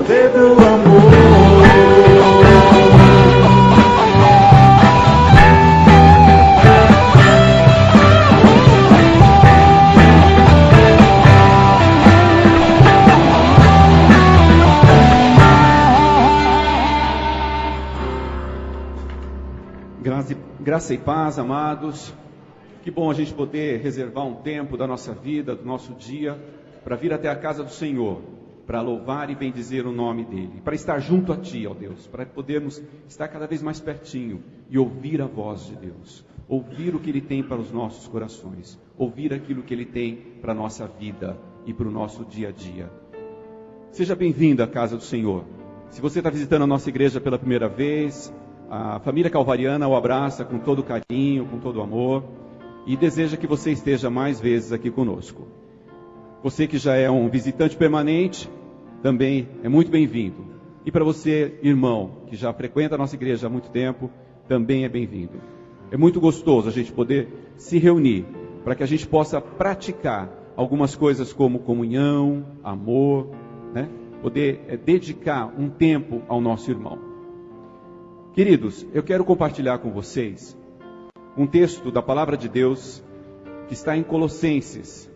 poder do amor. Graça e paz, amados. Que bom a gente poder reservar um tempo da nossa vida, do nosso dia, para vir até a casa do Senhor, para louvar e bendizer o nome dEle, para estar junto a Ti, ó Deus, para podermos estar cada vez mais pertinho e ouvir a voz de Deus, ouvir o que Ele tem para os nossos corações, ouvir aquilo que Ele tem para a nossa vida e para o nosso dia a dia. Seja bem-vindo à casa do Senhor. Se você está visitando a nossa igreja pela primeira vez, a família calvariana o abraça com todo carinho, com todo amor, e deseja que você esteja mais vezes aqui conosco. Você que já é um visitante permanente, também é muito bem-vindo. E para você, irmão, que já frequenta a nossa igreja há muito tempo, também é bem-vindo. É muito gostoso a gente poder se reunir, para que a gente possa praticar algumas coisas como comunhão, amor, né? Poder dedicar um tempo ao nosso irmão. Queridos, eu quero compartilhar com vocês um texto da Palavra de Deus que está em Colossenses,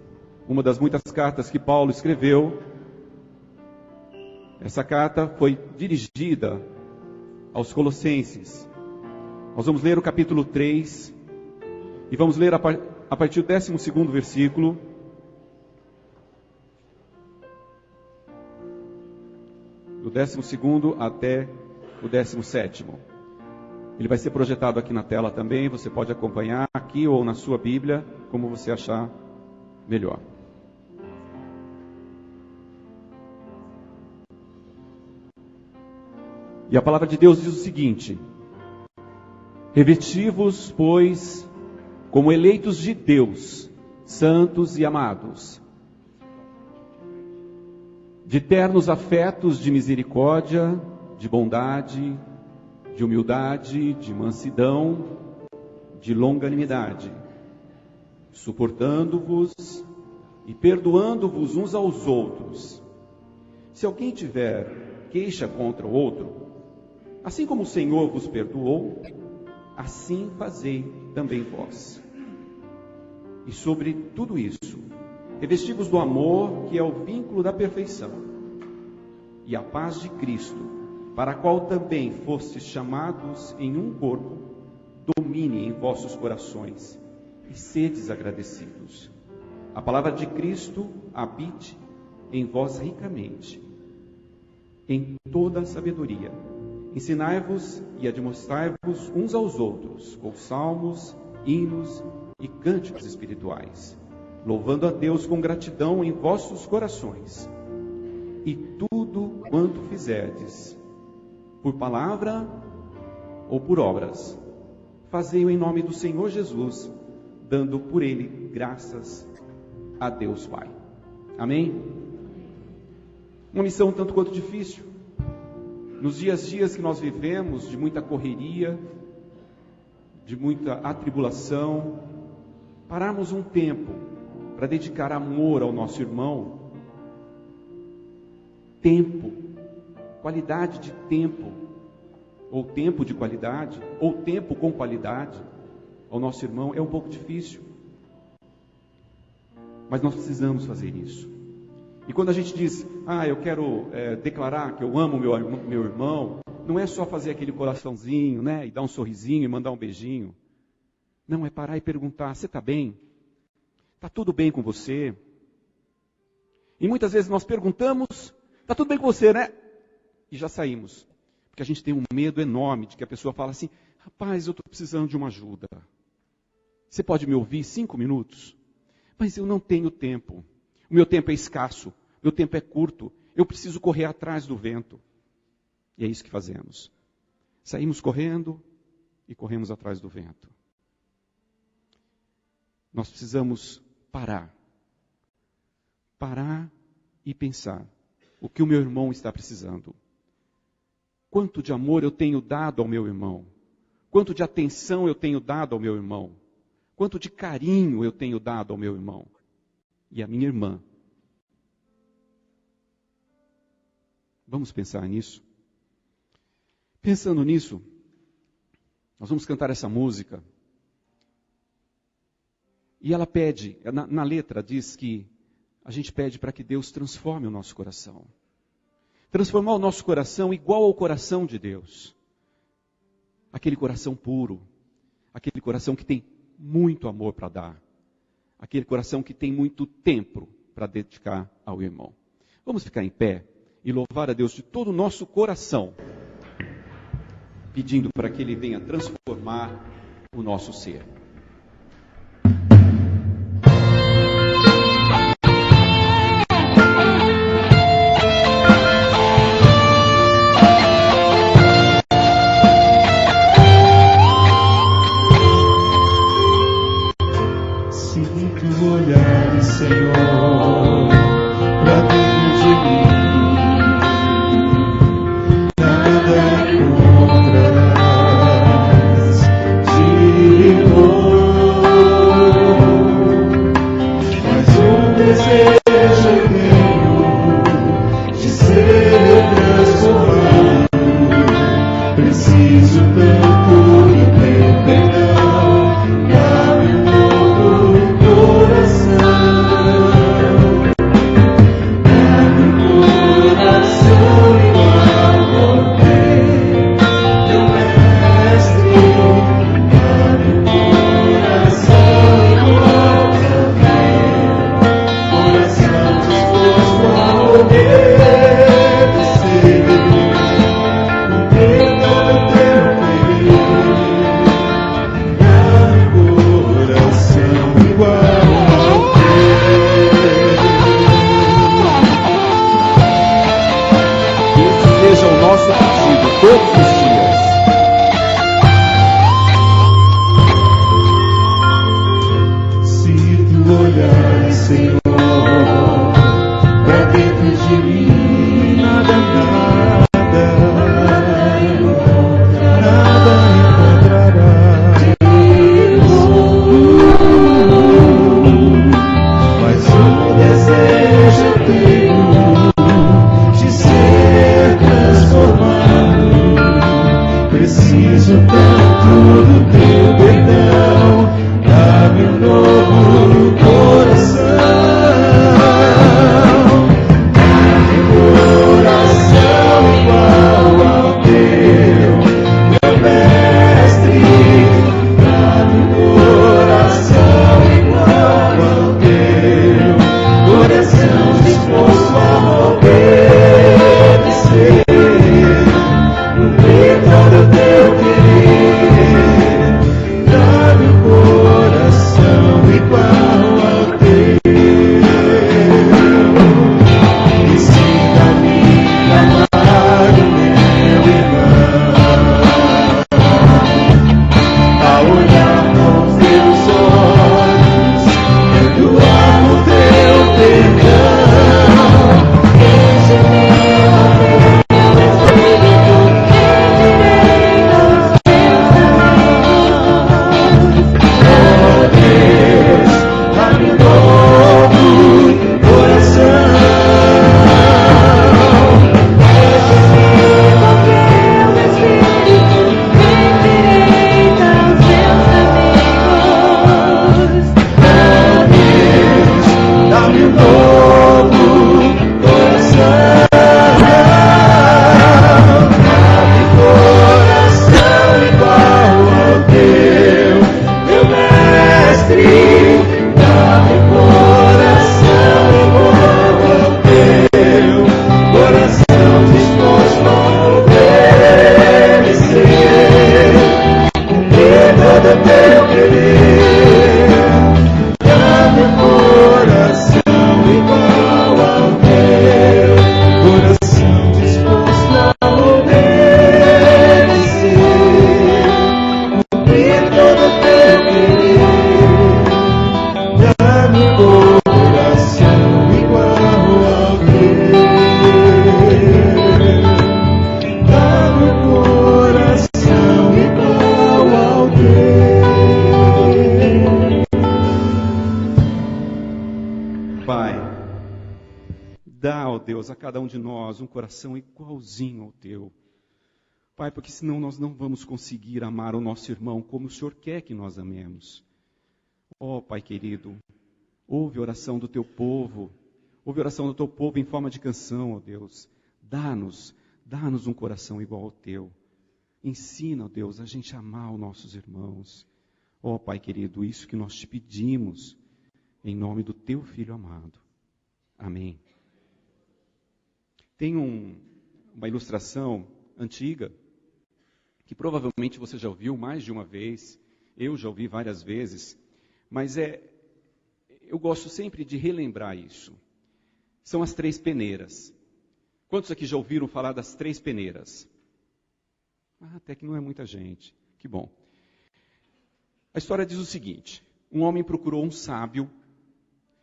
uma das muitas cartas que Paulo escreveu. Essa carta foi dirigida aos Colossenses. Nós vamos ler o capítulo 3 e vamos ler a partir do 12º versículo. Do 12º até o 17º. Ele vai ser projetado aqui na tela também, você pode acompanhar aqui ou na sua Bíblia, como você achar melhor. E a palavra de Deus diz o seguinte: revesti-vos, pois, como eleitos de Deus, santos e amados, de ternos afetos de misericórdia, de bondade, de humildade, de mansidão, de longanimidade, suportando-vos e perdoando-vos uns aos outros. Se alguém tiver queixa contra o outro, assim como o Senhor vos perdoou, assim fazei também vós. E sobre tudo isso, revesti-vos do amor, que é o vínculo da perfeição, e a paz de Cristo, para a qual também fostes chamados em um corpo, domine em vossos corações, e sedes agradecidos. A palavra de Cristo habite em vós ricamente, em toda a sabedoria. Ensinai-vos e admoestai-vos uns aos outros, com salmos, hinos e cânticos espirituais, louvando a Deus com gratidão em vossos corações. E tudo quanto fizerdes, por palavra ou por obras, fazei-o em nome do Senhor Jesus, dando por ele graças a Deus Pai. Amém? Uma missão um tanto quanto difícil. Nos dias que nós vivemos, de muita correria, de muita atribulação, pararmos um tempo para dedicar amor ao nosso irmão. Tempo, qualidade de tempo, ou tempo de qualidade, ou tempo com qualidade ao nosso irmão é um pouco difícil. Mas nós precisamos fazer isso. E quando a gente diz, eu quero declarar que eu amo meu irmão, não é só fazer aquele coraçãozinho, né, e dar um sorrisinho e mandar um beijinho. Não, é parar e perguntar, você está bem? Está tudo bem com você? E muitas vezes nós perguntamos, está tudo bem com você, né? E já saímos. Porque a gente tem um medo enorme de que a pessoa fale assim, rapaz, eu estou precisando de uma ajuda. Você pode me ouvir 5 minutos? Mas eu não tenho tempo. O meu tempo é escasso. O meu tempo é curto. Eu preciso correr atrás do vento. E é isso que fazemos. Saímos correndo e corremos atrás do vento. Nós precisamos parar. Parar e pensar. O que o meu irmão está precisando? Quanto de amor eu tenho dado ao meu irmão? Quanto de atenção eu tenho dado ao meu irmão? Quanto de carinho eu tenho dado ao meu irmão e à minha irmã? Vamos pensar nisso. Pensando nisso, nós vamos cantar essa música. E ela pede, na letra diz que a gente pede para que Deus transforme o nosso coração. Transformar o nosso coração igual ao coração de Deus. Aquele coração puro. Aquele coração que tem muito amor para dar. Aquele coração que tem muito tempo para dedicar ao irmão. Vamos ficar em pé e louvar a Deus de todo o nosso coração, pedindo para que Ele venha transformar o nosso ser. Senhor, pra dentro de mim, nada encontrarás de bom, mas um desejo eu tenho de ser transformado. Preciso tanto de ter perdão, dá-me um novo coração. Todos os dias. Se tu olhares, Senhor, pra dentro de mim, nada encontrarás. Mas um desejo eu tenho de ser transformado. Deus, a cada um de nós um coração igualzinho ao teu. Pai, porque senão nós não vamos conseguir amar o nosso irmão como o Senhor quer que nós amemos. Ó Pai querido, ouve a oração do teu povo, ouve a oração do teu povo em forma de canção, ó Deus. Dá-nos um coração igual ao teu. Ensina, ó Deus, a gente a amar os nossos irmãos. Ó Pai querido, isso que nós te pedimos, em nome do teu Filho amado. Amém. Tem uma ilustração antiga, que provavelmente você já ouviu mais de uma vez, eu já ouvi várias vezes, mas eu gosto sempre de relembrar isso. São as 3 peneiras. Quantos aqui já ouviram falar das 3 peneiras? Até que não é muita gente. Que bom. A história diz o seguinte: um homem procurou um sábio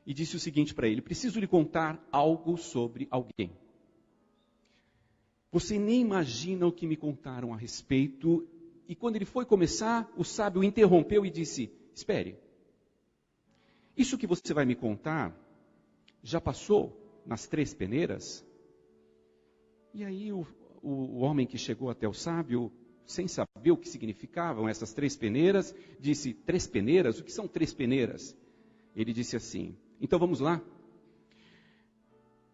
e disse o seguinte para ele: preciso lhe contar algo sobre alguém. Você nem imagina o que me contaram a respeito. E quando ele foi começar, o sábio interrompeu e disse: espere. Isso que você vai me contar já passou nas 3 peneiras? E aí o homem que chegou até o sábio, sem saber o que significavam essas 3 peneiras, disse: 3 peneiras? O que são 3 peneiras? Ele disse assim: então vamos lá.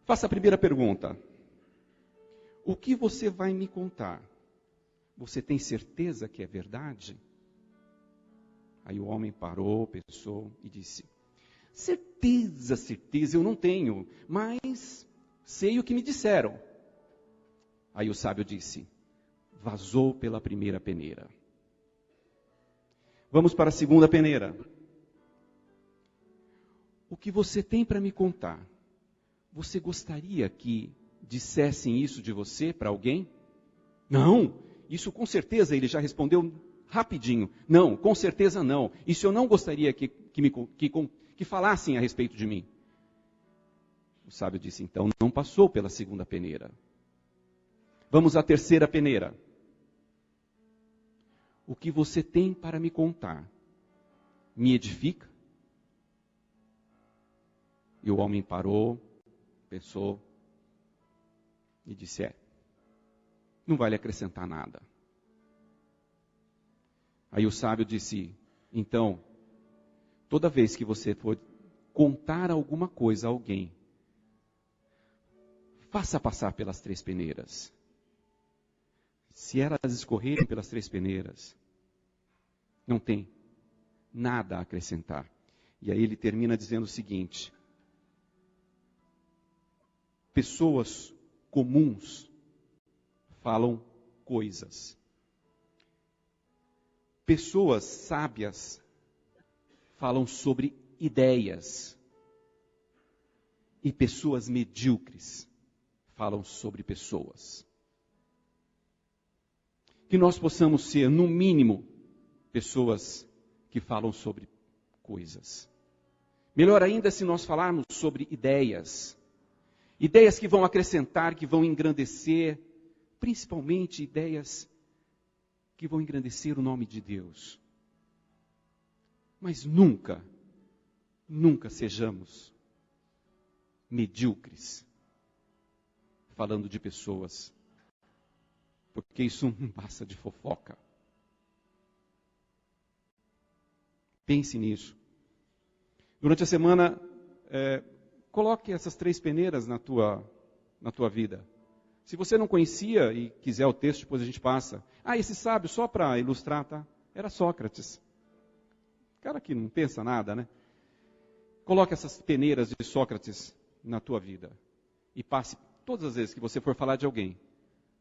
Faça a primeira pergunta. O que você vai me contar? Você tem certeza que é verdade? Aí o homem parou, pensou e disse: certeza, eu não tenho, mas sei o que me disseram. Aí o sábio disse: vazou pela primeira peneira. Vamos para a segunda peneira. O que você tem para me contar? Você gostaria que dissessem isso de você para alguém? Não, isso com certeza, ele já respondeu rapidinho. Não, com certeza não. Isso eu não gostaria que falassem a respeito de mim. O sábio disse: então não passou pela segunda peneira. Vamos à terceira peneira. O que você tem para me contar me edifica? E o homem parou, pensou e disse: não vai lhe acrescentar nada. Aí o sábio disse: então, toda vez que você for contar alguma coisa a alguém, faça passar pelas 3 peneiras. Se elas escorrerem pelas 3 peneiras, não tem nada a acrescentar. E aí ele termina dizendo o seguinte: pessoas comuns falam coisas. Pessoas sábias falam sobre ideias. E pessoas medíocres falam sobre pessoas. Que nós possamos ser, no mínimo, pessoas que falam sobre coisas. Melhor ainda se nós falarmos sobre ideias. Ideias que vão acrescentar, que vão engrandecer, principalmente ideias que vão engrandecer o nome de Deus. Mas nunca sejamos medíocres falando de pessoas, porque isso não passa de fofoca. Pense nisso. Durante a semana, coloque essas 3 peneiras na tua vida. Se você não conhecia e quiser o texto, depois a gente passa. Esse sábio, só para ilustrar, tá? Era Sócrates. Cara que não pensa nada, né? Coloque essas peneiras de Sócrates na tua vida. E passe todas as vezes que você for falar de alguém,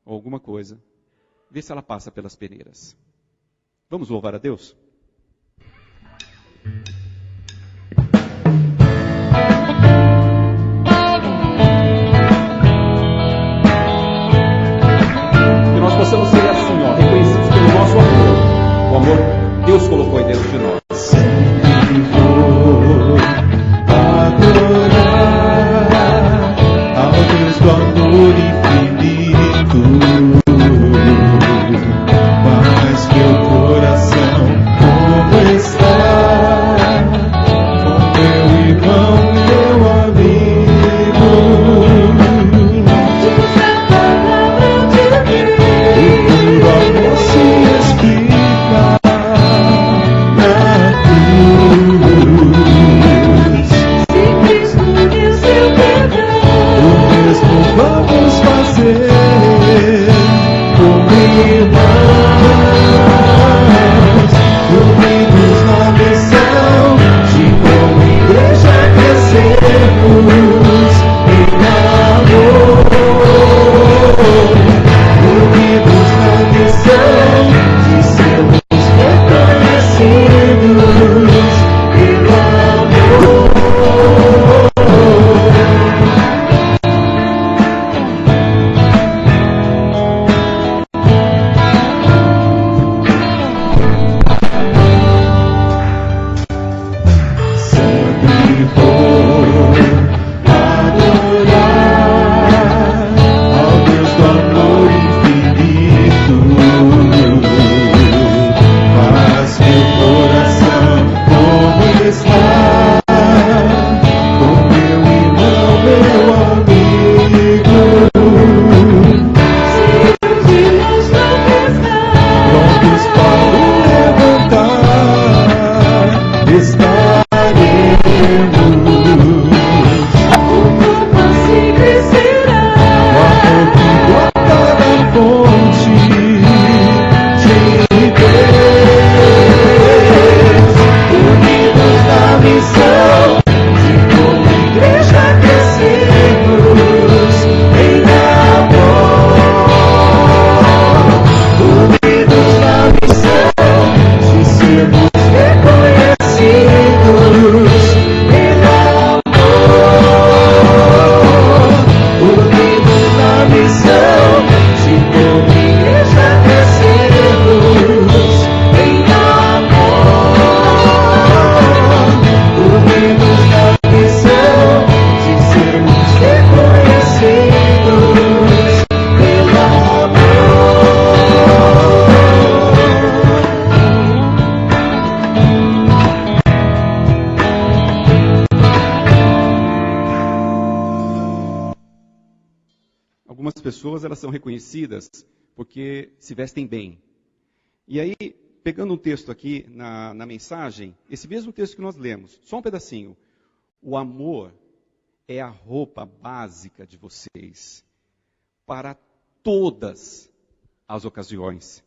ou alguma coisa, vê se ela passa pelas peneiras. Vamos louvar a Deus? Possamos ser assim, reconhecidos pelo nosso amor. O amor que Deus colocou aí dentro de nós. Sempre vou adorar ao Deus do amor infinito, mas meu coração como está, com meu irmão, meu amigo. pessoas, elas são reconhecidas porque se vestem bem. E aí, pegando um texto aqui na mensagem, esse mesmo texto que nós lemos, só um pedacinho. O amor é a roupa básica de vocês para todas as ocasiões.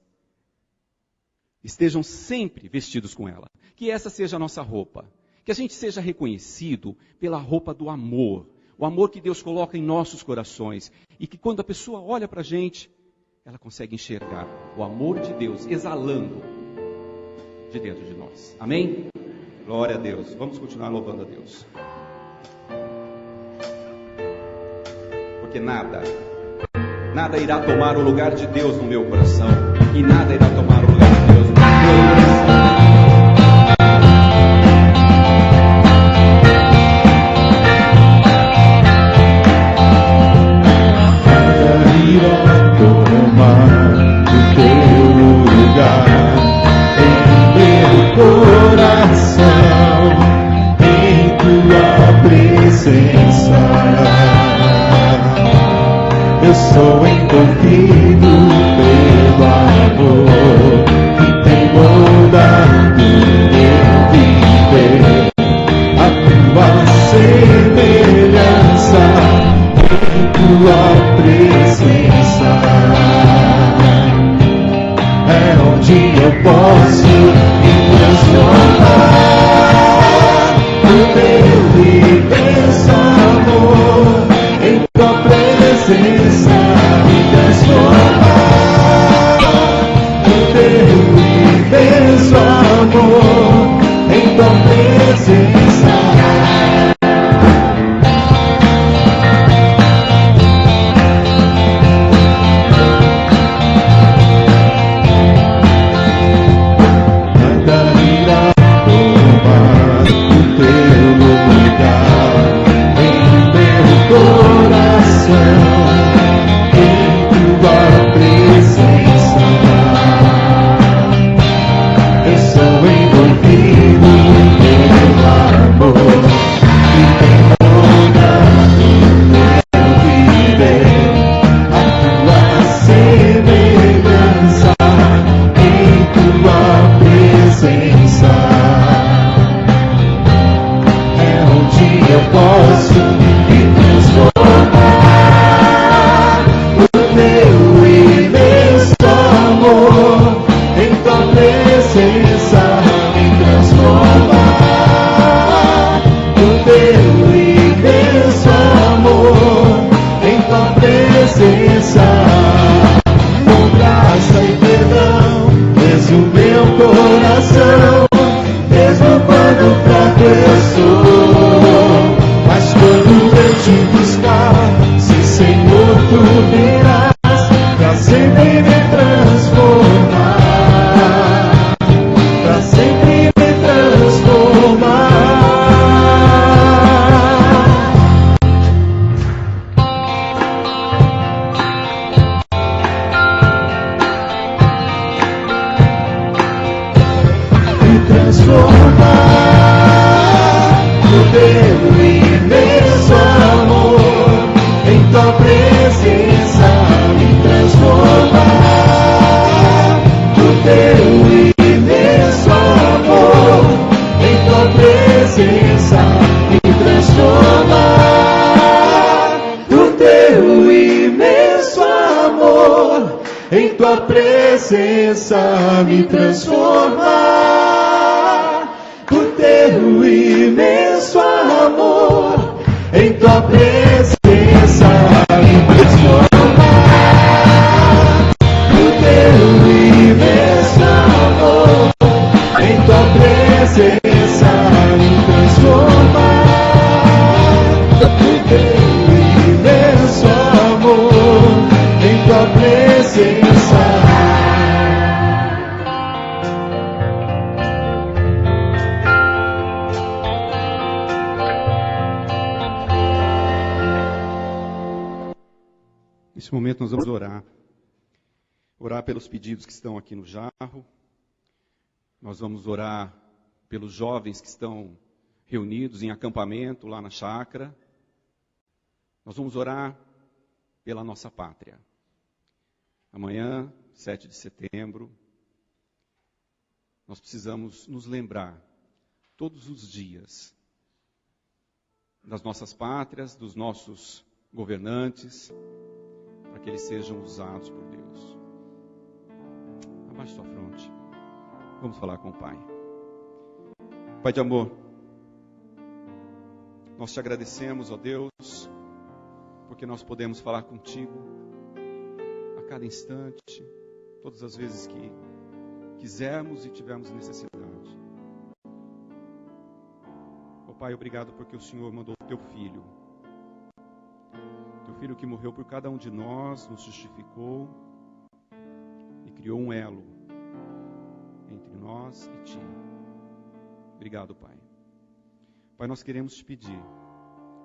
Estejam sempre vestidos com ela. Que essa seja a nossa roupa. Que a gente seja reconhecido pela roupa do amor. O amor que Deus coloca em nossos corações. E que quando a pessoa olha para a gente, ela consegue enxergar o amor de Deus exalando de dentro de nós. Amém? Glória a Deus. Vamos continuar louvando a Deus. Porque nada irá tomar o lugar de Deus no meu coração. E nada irá tomar o lugar de Deus no meu coração. Eu sou envolvido pelo amor que tem mudado meu viver. A tua semelhança em tua presença é onde eu posso me transformar no teu imenso amor. Em tua presença me transformar no teu imenso amor. Em tua presença nada irá tomar o teu lugar em meu coração. me transformar o teu imenso amor. Em tua presença me transformar o teu imenso amor. Em tua presença me transformar o teu imenso amor. Em tua presença Nesse momento nós vamos orar. Orar pelos pedidos que estão aqui no jarro. Nós vamos orar pelos jovens que estão reunidos em acampamento lá na chácara. Nós vamos orar pela nossa pátria. Amanhã, 7 de setembro, nós precisamos nos lembrar, todos os dias, das nossas pátrias, dos nossos governantes, para que eles sejam usados por Deus. Abaixe sua fronte. Vamos falar com o Pai. Pai de amor, nós te agradecemos, ó Deus, porque nós podemos falar contigo a cada instante, todas as vezes que quisermos e tivermos necessidade. Ó Pai, obrigado porque o Senhor mandou o teu Filho que morreu por cada um de nós, nos justificou e criou um elo entre nós e ti. Obrigado, Pai. Pai, nós queremos te pedir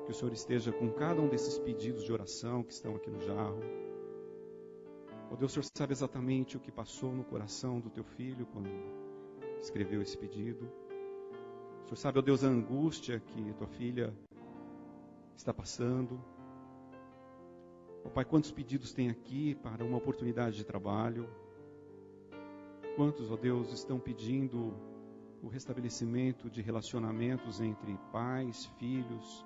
que o Senhor esteja com cada um desses pedidos de oração que estão aqui no jarro. Ó Deus, o Senhor sabe exatamente o que passou no coração do teu filho quando escreveu esse pedido. O Senhor sabe, ó Deus, a angústia que tua filha está passando. Ó Pai, quantos pedidos tem aqui para uma oportunidade de trabalho? Quantos, ó Deus, estão pedindo o restabelecimento de relacionamentos entre pais, filhos,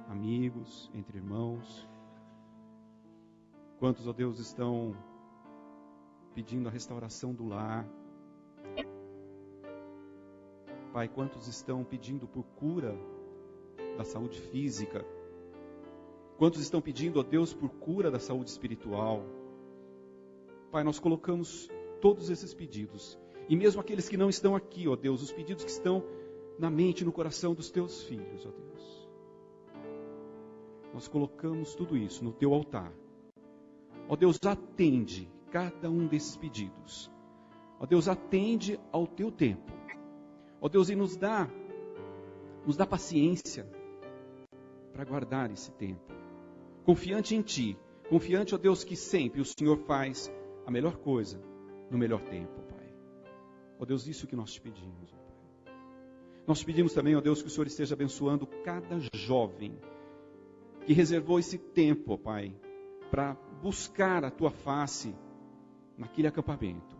amigos, entre irmãos? Quantos, ó Deus, estão pedindo a restauração do lar? Pai, quantos estão pedindo por cura da saúde física? Quantos estão pedindo, ó Deus, por cura da saúde espiritual? Pai, nós colocamos todos esses pedidos, e mesmo aqueles que não estão aqui, ó Deus, os pedidos que estão na mente e no coração dos teus filhos, ó Deus. Nós colocamos tudo isso no teu altar. Ó Deus, atende cada um desses pedidos. Ó Deus, atende ao teu tempo. Ó Deus, e nos dá paciência para guardar esse tempo. Confiante em ti, confiante, ó Deus, que sempre o Senhor faz a melhor coisa no melhor tempo, Pai. Ó Deus, isso que nós te pedimos, ó Pai. Nós te pedimos também, ó Deus, que o Senhor esteja abençoando cada jovem que reservou esse tempo, ó Pai, para buscar a tua face naquele acampamento.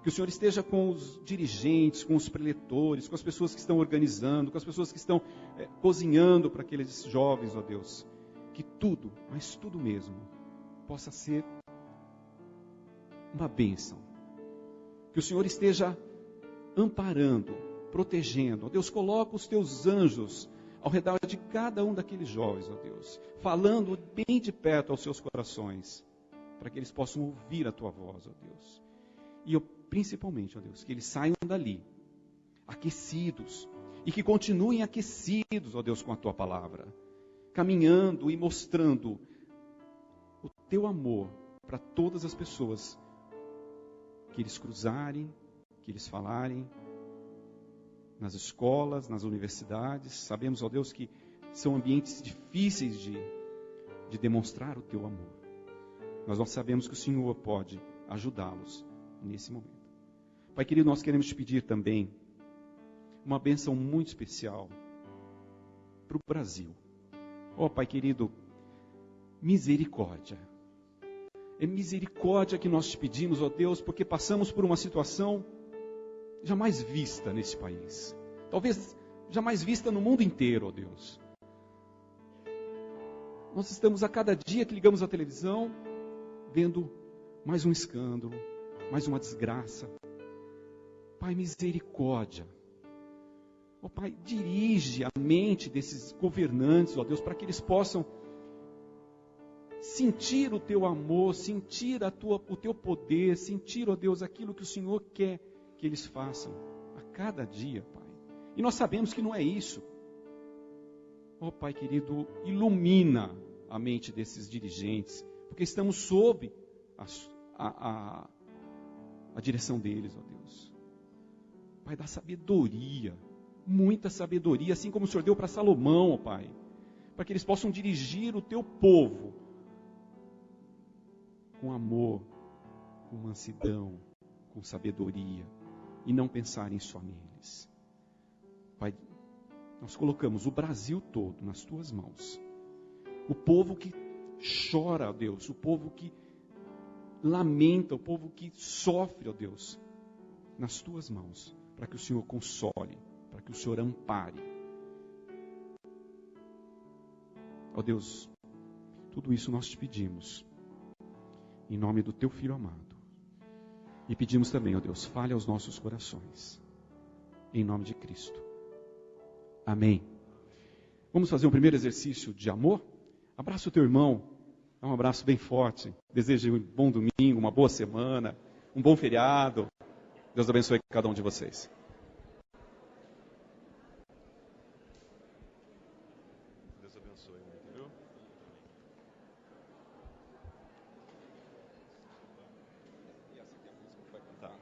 Que o Senhor esteja com os dirigentes, com os preletores, com as pessoas que estão organizando, com as pessoas que estão cozinhando para aqueles jovens, ó Deus. Que tudo, mas tudo mesmo, possa ser uma bênção. Que o Senhor esteja amparando, protegendo. Ó Deus, coloca os teus anjos ao redor de cada um daqueles jovens, ó Deus, falando bem de perto aos seus corações, para que eles possam ouvir a tua voz, ó Deus. E principalmente, ó Deus, que eles saiam dali aquecidos e que continuem aquecidos, ó Deus, com a tua palavra, caminhando e mostrando o teu amor para todas as pessoas que eles cruzarem, que eles falarem, nas escolas, nas universidades. Sabemos, ó Deus, que são ambientes difíceis de demonstrar o teu amor. Mas nós sabemos que o Senhor pode ajudá-los nesse momento. Pai querido, nós queremos te pedir também uma bênção muito especial para o Brasil. Ó Pai querido, misericórdia. É misericórdia que nós te pedimos, ó Deus, porque passamos por uma situação jamais vista nesse país. Talvez jamais vista no mundo inteiro, ó Deus. Nós estamos a cada dia que ligamos a televisão, vendo mais um escândalo, mais uma desgraça. Pai, misericórdia. Ó Pai, dirige a mente desses governantes, ó Deus, para que eles possam sentir o teu amor, sentir o teu poder, sentir, ó Deus, aquilo que o Senhor quer que eles façam a cada dia, Pai. E nós sabemos que não é isso. Ó Pai querido, ilumina a mente desses dirigentes, porque estamos sob a direção deles, ó Deus. Pai, dá sabedoria, muita sabedoria, assim como o Senhor deu para Salomão, ó Pai, para que eles possam dirigir o teu povo com amor, com mansidão, com sabedoria, e não pensarem só neles. Pai, nós colocamos o Brasil todo nas tuas mãos. O povo que chora, ó Deus, o povo que lamenta, o povo que sofre, ó Deus, nas tuas mãos, para que o Senhor console, para que o Senhor ampare. Ó Deus, tudo isso nós te pedimos, em nome do teu Filho amado. E pedimos também, ó Deus, fale aos nossos corações, em nome de Cristo. Amém. Vamos fazer um primeiro exercício de amor? Abraça o teu irmão, dá um abraço bem forte. Desejo um bom domingo, uma boa semana, um bom feriado. Deus abençoe cada um de vocês. Deus abençoe muito, viu? E essa aqui é a música que vai cantar.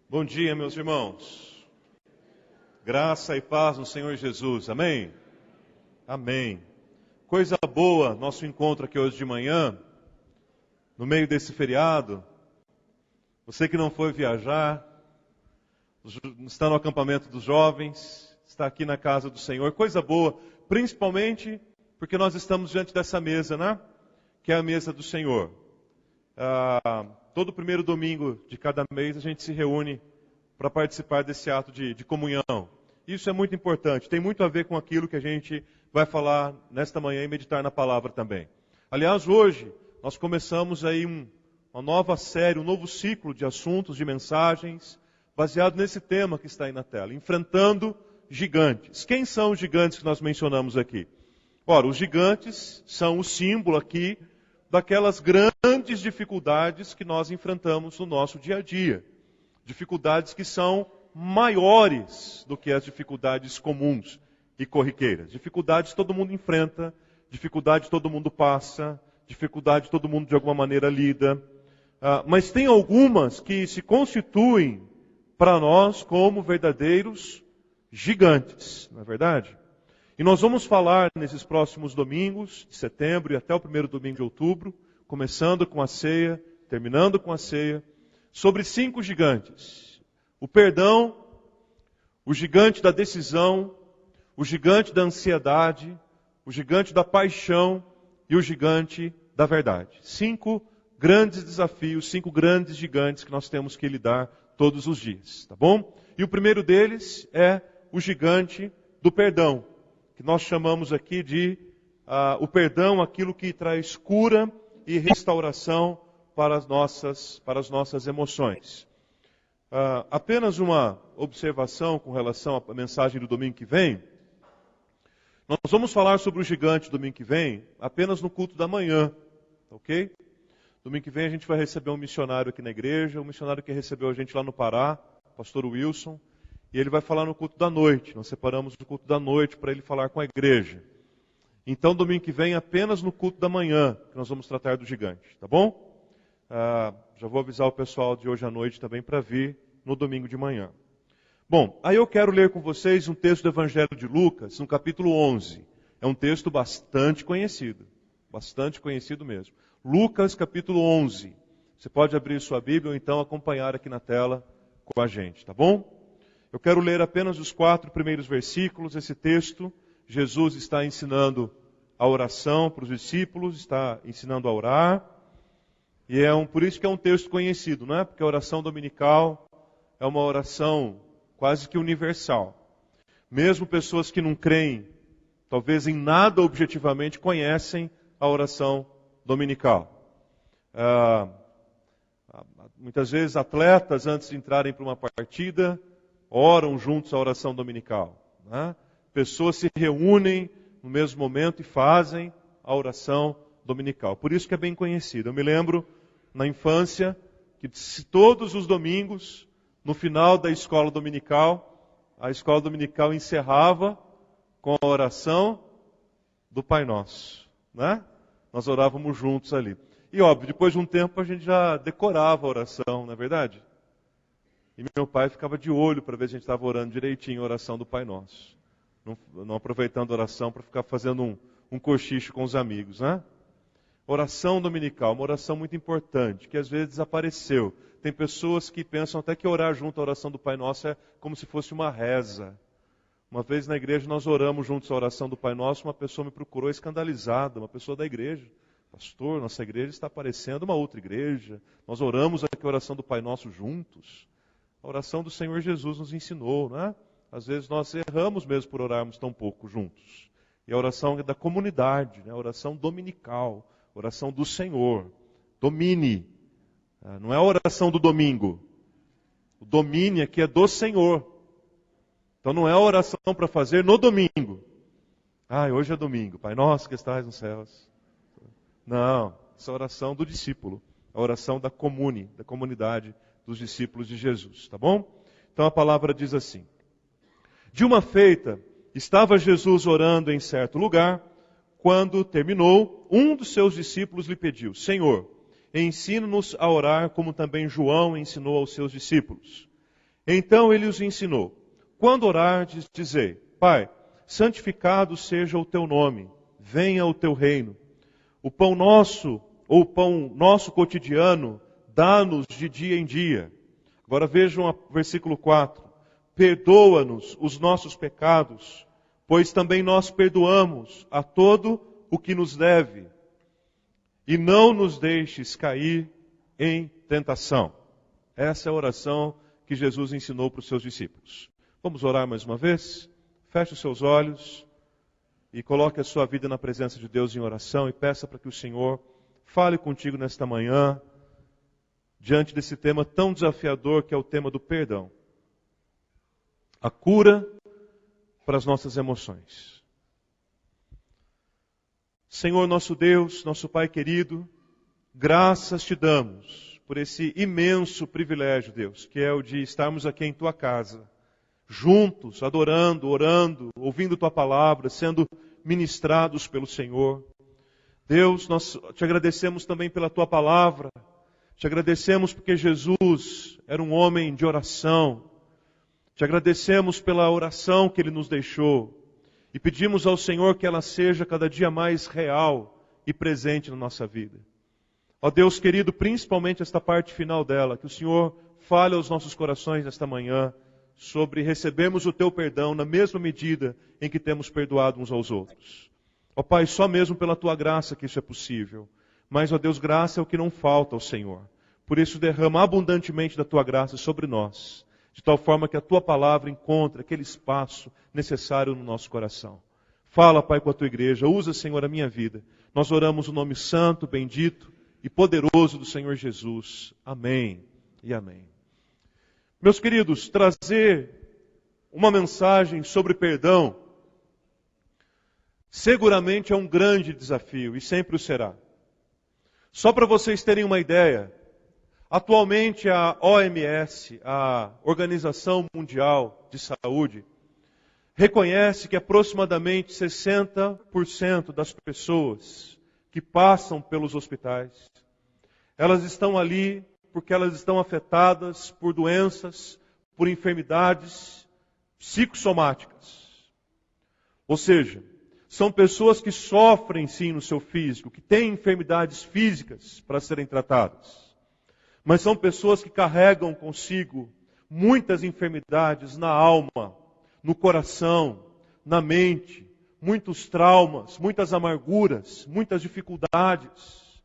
Bom dia, meus irmãos. Graça e paz no Senhor Jesus. Amém? Amém. Coisa boa, nosso encontro aqui hoje de manhã, no meio desse feriado. Você que não foi viajar, está no acampamento dos jovens, está aqui na casa do Senhor. Coisa boa, principalmente porque nós estamos diante dessa mesa, né? Que é a mesa do Senhor. Todo primeiro domingo de cada mês a gente se reúne para participar desse ato de comunhão. Isso é muito importante, tem muito a ver com aquilo que a gente vai falar nesta manhã e meditar na palavra também. Aliás, hoje nós começamos aí uma nova série, um novo ciclo de assuntos, de mensagens, baseado nesse tema que está aí na tela, enfrentando gigantes. Quem são os gigantes que nós mencionamos aqui? Ora, os gigantes são o símbolo aqui daquelas grandes dificuldades que nós enfrentamos no nosso dia a dia. Dificuldades que são maiores do que as dificuldades comuns e corriqueiras. Dificuldades todo mundo enfrenta, dificuldade todo mundo passa, dificuldade todo mundo de alguma maneira lida. Mas tem algumas que se constituem para nós como verdadeiros gigantes, não é verdade? E nós vamos falar nesses próximos domingos de setembro e até o primeiro domingo de outubro, começando com a ceia, terminando com a ceia, sobre 5 gigantes. O perdão, o gigante da decisão, o gigante da ansiedade, o gigante da paixão e o gigante da verdade. 5 grandes desafios, 5 grandes gigantes que nós temos que lidar todos os dias, tá bom? E o primeiro deles é o gigante do perdão, que nós chamamos aqui de o perdão, aquilo que traz cura e restauração para as nossas emoções. Apenas uma observação com relação à mensagem do domingo que vem. Nós vamos falar sobre o gigante domingo que vem apenas no culto da manhã, ok? Domingo que vem a gente vai receber um missionário aqui na igreja, um missionário que recebeu a gente lá no Pará, pastor Wilson. E ele vai falar no culto da noite. Nós separamos o culto da noite para ele falar com a igreja. Então, domingo que vem, apenas no culto da manhã, que nós vamos tratar do gigante. Tá bom? Já vou avisar o pessoal de hoje à noite também para vir no domingo de manhã. Bom, aí eu quero ler com vocês um texto do Evangelho de Lucas, no capítulo 11. É um texto bastante conhecido mesmo. Lucas, capítulo 11. Você pode abrir sua Bíblia ou então acompanhar aqui na tela com a gente, tá bom? Eu quero ler apenas os 4 primeiros versículos. Esse texto, Jesus está ensinando a oração para os discípulos, está ensinando a orar. E por isso que é um texto conhecido, não é? Porque a oração dominical é uma oração quase que universal. Mesmo pessoas que não creem, talvez em nada objetivamente, conhecem a oração dominical. Muitas vezes atletas, antes de entrarem para uma partida, oram juntos a oração dominical. Né? Pessoas se reúnem no mesmo momento e fazem a oração dominical. Por isso que é bem conhecido. Eu me lembro, na infância, que todos os domingos, no final da escola dominical, a escola dominical encerrava com a oração do Pai Nosso. né? Nós orávamos juntos ali. E óbvio, depois de um tempo a gente já decorava a oração, não é verdade? E meu pai ficava de olho para ver se a gente estava orando direitinho a oração do Pai Nosso. Não aproveitando a oração para ficar fazendo um cochicho com os amigos, né? Oração dominical, uma oração muito importante, que às vezes desapareceu. Tem pessoas que pensam até que orar junto à oração do Pai Nosso é como se fosse uma reza. Uma vez na igreja nós oramos juntos a oração do Pai Nosso, uma pessoa me procurou escandalizada, uma pessoa da igreja. Pastor, nossa igreja está parecendo uma outra igreja. Nós oramos aqui a oração do Pai Nosso juntos. A oração do Senhor Jesus nos ensinou, não é? Às vezes nós erramos mesmo por orarmos tão pouco juntos. E a oração é da comunidade, né? A oração dominical, a oração do Senhor. Domine. Não é a oração do domingo. O domine aqui é do Senhor. Então não é a oração para fazer no domingo. Hoje é domingo. Pai nosso que estás nos céus. Não, essa é a oração do discípulo. A oração da comunidade dos discípulos de Jesus. Tá bom? Então a palavra diz assim. De uma feita, estava Jesus orando em certo lugar. Quando terminou, um dos seus discípulos lhe pediu: Senhor, ensina-nos a orar como também João ensinou aos seus discípulos. Então ele os ensinou: quando orardes, dizei: Pai, santificado seja o teu nome, venha o teu reino. O pão nosso cotidiano, dá-nos de dia em dia. Agora vejam o versículo 4. Perdoa-nos os nossos pecados, pois também nós perdoamos a todo o que nos deve. E não nos deixes cair em tentação. Essa é a oração que Jesus ensinou para os seus discípulos. Vamos orar mais uma vez? Feche os seus olhos e coloque a sua vida na presença de Deus em oração e peça para que o Senhor fale contigo nesta manhã, diante desse tema tão desafiador que é o tema do perdão. A cura para as nossas emoções. Senhor nosso Deus, nosso Pai querido, graças te damos por esse imenso privilégio, Deus, que é o de estarmos aqui em tua casa, juntos, adorando, orando, ouvindo tua palavra, sendo ministrados pelo Senhor. Deus, nós te agradecemos também pela tua palavra, te agradecemos porque Jesus era um homem de oração, te agradecemos pela oração que Ele nos deixou e pedimos ao Senhor que ela seja cada dia mais real e presente na nossa vida. Ó Deus querido, principalmente esta parte final dela, que o Senhor fale aos nossos corações nesta manhã sobre recebermos o Teu perdão na mesma medida em que temos perdoado uns aos outros. Ó Pai, só mesmo pela Tua graça que isso é possível. Mas, ó Deus, graça é o que não falta ao Senhor. Por isso derrama abundantemente da Tua graça sobre nós, de tal forma que a Tua palavra encontre aquele espaço necessário no nosso coração. Fala, Pai, com a Tua igreja. Usa, Senhor, a minha vida. Nós oramos o nome santo, bendito e poderoso do Senhor Jesus. Amém e amém. Meus queridos, trazer uma mensagem sobre perdão seguramente é um grande desafio e sempre o será. Só para vocês terem uma ideia, atualmente a OMS, a Organização Mundial de Saúde, reconhece que aproximadamente 60% das pessoas que passam pelos hospitais, elas estão ali porque elas estão afetadas por doenças, por enfermidades psicossomáticas. Ou seja, são pessoas que sofrem sim no seu físico, que têm enfermidades físicas para serem tratadas. Mas são pessoas que carregam consigo muitas enfermidades na alma, no coração, na mente, muitos traumas, muitas amarguras, muitas dificuldades.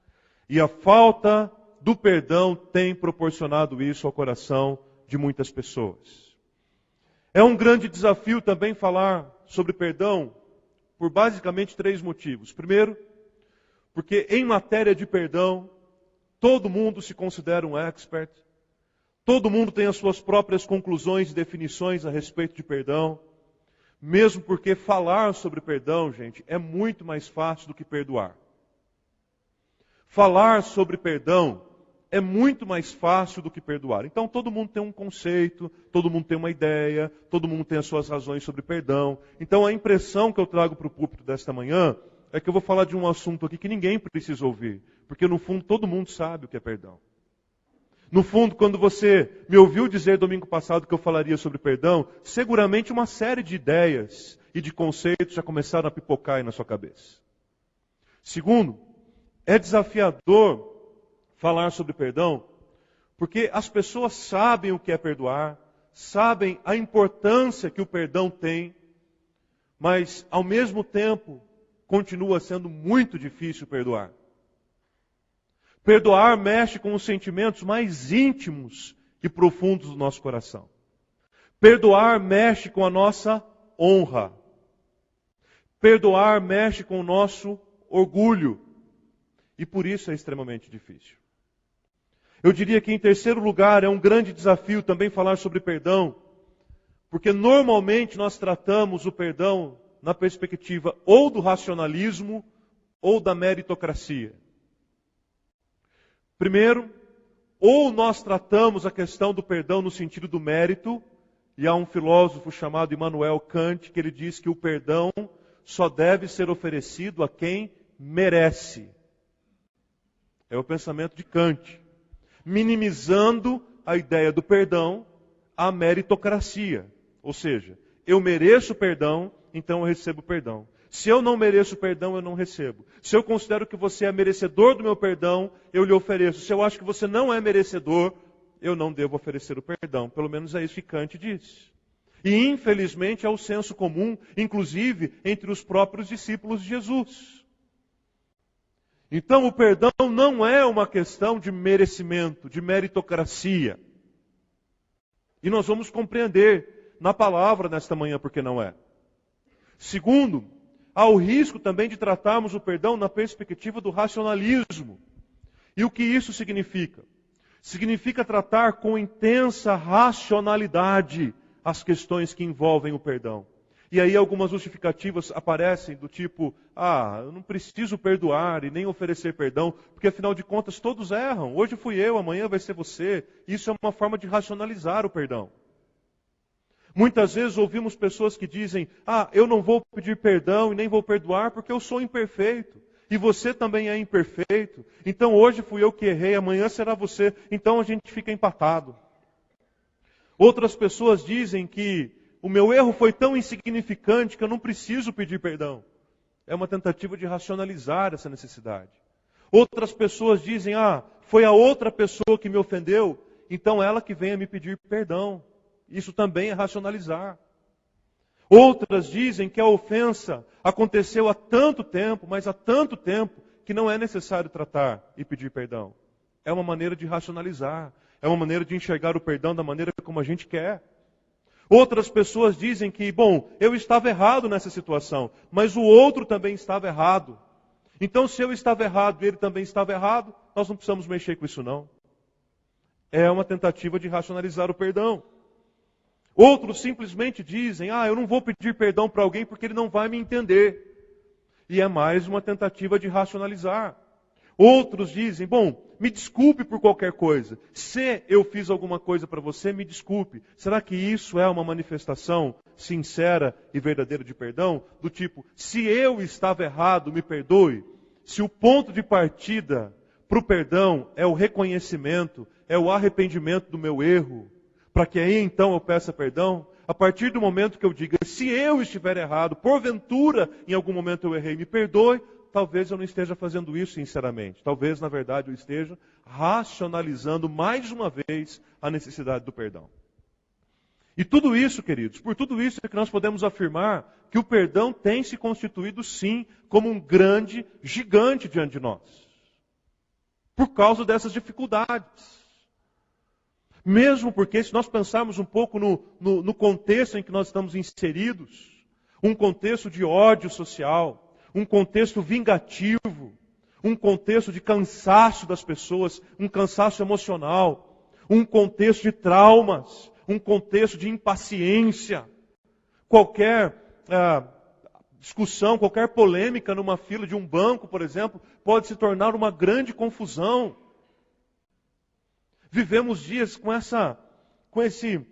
E a falta do perdão tem proporcionado isso ao coração de muitas pessoas. É um grande desafio também falar sobre perdão por basicamente 3 motivos. Primeiro, porque em matéria de perdão, todo mundo se considera um expert, todo mundo tem as suas próprias conclusões e definições a respeito de perdão, mesmo porque falar sobre perdão, gente, é muito mais fácil do que perdoar. Falar sobre perdão é muito mais fácil do que perdoar. Então todo mundo tem um conceito, todo mundo tem uma ideia, todo mundo tem as suas razões sobre perdão. Então a impressão que eu trago para o púlpito desta manhã é que eu vou falar de um assunto aqui que ninguém precisa ouvir, porque no fundo todo mundo sabe o que é perdão. No fundo, quando você me ouviu dizer domingo passado que eu falaria sobre perdão, seguramente uma série de ideias e de conceitos já começaram a pipocar aí na sua cabeça. Segundo, é desafiador falar sobre perdão, porque as pessoas sabem o que é perdoar, sabem a importância que o perdão tem, mas ao mesmo tempo continua sendo muito difícil perdoar. Perdoar mexe com os sentimentos mais íntimos e profundos do nosso coração. Perdoar mexe com a nossa honra. Perdoar mexe com o nosso orgulho. E por isso é extremamente difícil. Eu diria que, em terceiro lugar, é um grande desafio também falar sobre perdão, porque normalmente nós tratamos o perdão na perspectiva ou do racionalismo ou da meritocracia. Primeiro, ou nós tratamos a questão do perdão no sentido do mérito, e há um filósofo chamado Immanuel Kant que ele diz que o perdão só deve ser oferecido a quem merece. É o pensamento de Kant, minimizando a ideia do perdão à meritocracia. Ou seja, eu mereço perdão, então eu recebo perdão. Se eu não mereço perdão, eu não recebo. Se eu considero que você é merecedor do meu perdão, eu lhe ofereço. Se eu acho que você não é merecedor, eu não devo oferecer o perdão. Pelo menos é isso que Kant diz. E infelizmente é o senso comum, inclusive entre os próprios discípulos de Jesus. Então o perdão não é uma questão de merecimento, de meritocracia. E nós vamos compreender na palavra nesta manhã porque não é. Segundo, há o risco também de tratarmos o perdão na perspectiva do racionalismo. E o que isso significa? Significa tratar com intensa racionalidade as questões que envolvem o perdão. E aí algumas justificativas aparecem do tipo, eu não preciso perdoar e nem oferecer perdão, porque afinal de contas todos erram. Hoje fui eu, amanhã vai ser você. Isso é uma forma de racionalizar o perdão. Muitas vezes ouvimos pessoas que dizem, eu não vou pedir perdão e nem vou perdoar porque eu sou imperfeito. E você também é imperfeito. Então hoje fui eu que errei, amanhã será você. Então a gente fica empatado. Outras pessoas dizem que o meu erro foi tão insignificante que eu não preciso pedir perdão. É uma tentativa de racionalizar essa necessidade. Outras pessoas dizem, foi a outra pessoa que me ofendeu, então ela que venha me pedir perdão. Isso também é racionalizar. Outras dizem que a ofensa aconteceu há tanto tempo, mas há tanto tempo, que não é necessário tratar e pedir perdão. É uma maneira de racionalizar. É uma maneira de enxergar o perdão da maneira como a gente quer. Outras pessoas dizem que, eu estava errado nessa situação, mas o outro também estava errado. Então, se eu estava errado e ele também estava errado, nós não precisamos mexer com isso não. É uma tentativa de racionalizar o perdão. Outros simplesmente dizem, eu não vou pedir perdão para alguém porque ele não vai me entender. E é mais uma tentativa de racionalizar. Outros dizem, me desculpe por qualquer coisa. Se eu fiz alguma coisa para você, me desculpe. Será que isso é uma manifestação sincera e verdadeira de perdão? Do tipo, se eu estava errado, me perdoe. Se o ponto de partida para o perdão é o reconhecimento, é o arrependimento do meu erro, para que aí então eu peça perdão, a partir do momento que eu diga, se eu estiver errado, porventura em algum momento eu errei, me perdoe, talvez eu não esteja fazendo isso sinceramente. Talvez, na verdade, eu esteja racionalizando mais uma vez a necessidade do perdão. E tudo isso, queridos, por tudo isso é que nós podemos afirmar que o perdão tem se constituído, sim, como um grande gigante diante de nós. Por causa dessas dificuldades. Mesmo porque, se nós pensarmos um pouco no contexto em que nós estamos inseridos, um contexto de ódio social, um contexto vingativo, um contexto de cansaço das pessoas, um cansaço emocional, um contexto de traumas, um contexto de impaciência. Qualquer discussão, qualquer polêmica numa fila de um banco, por exemplo, pode se tornar uma grande confusão. Vivemos dias com esse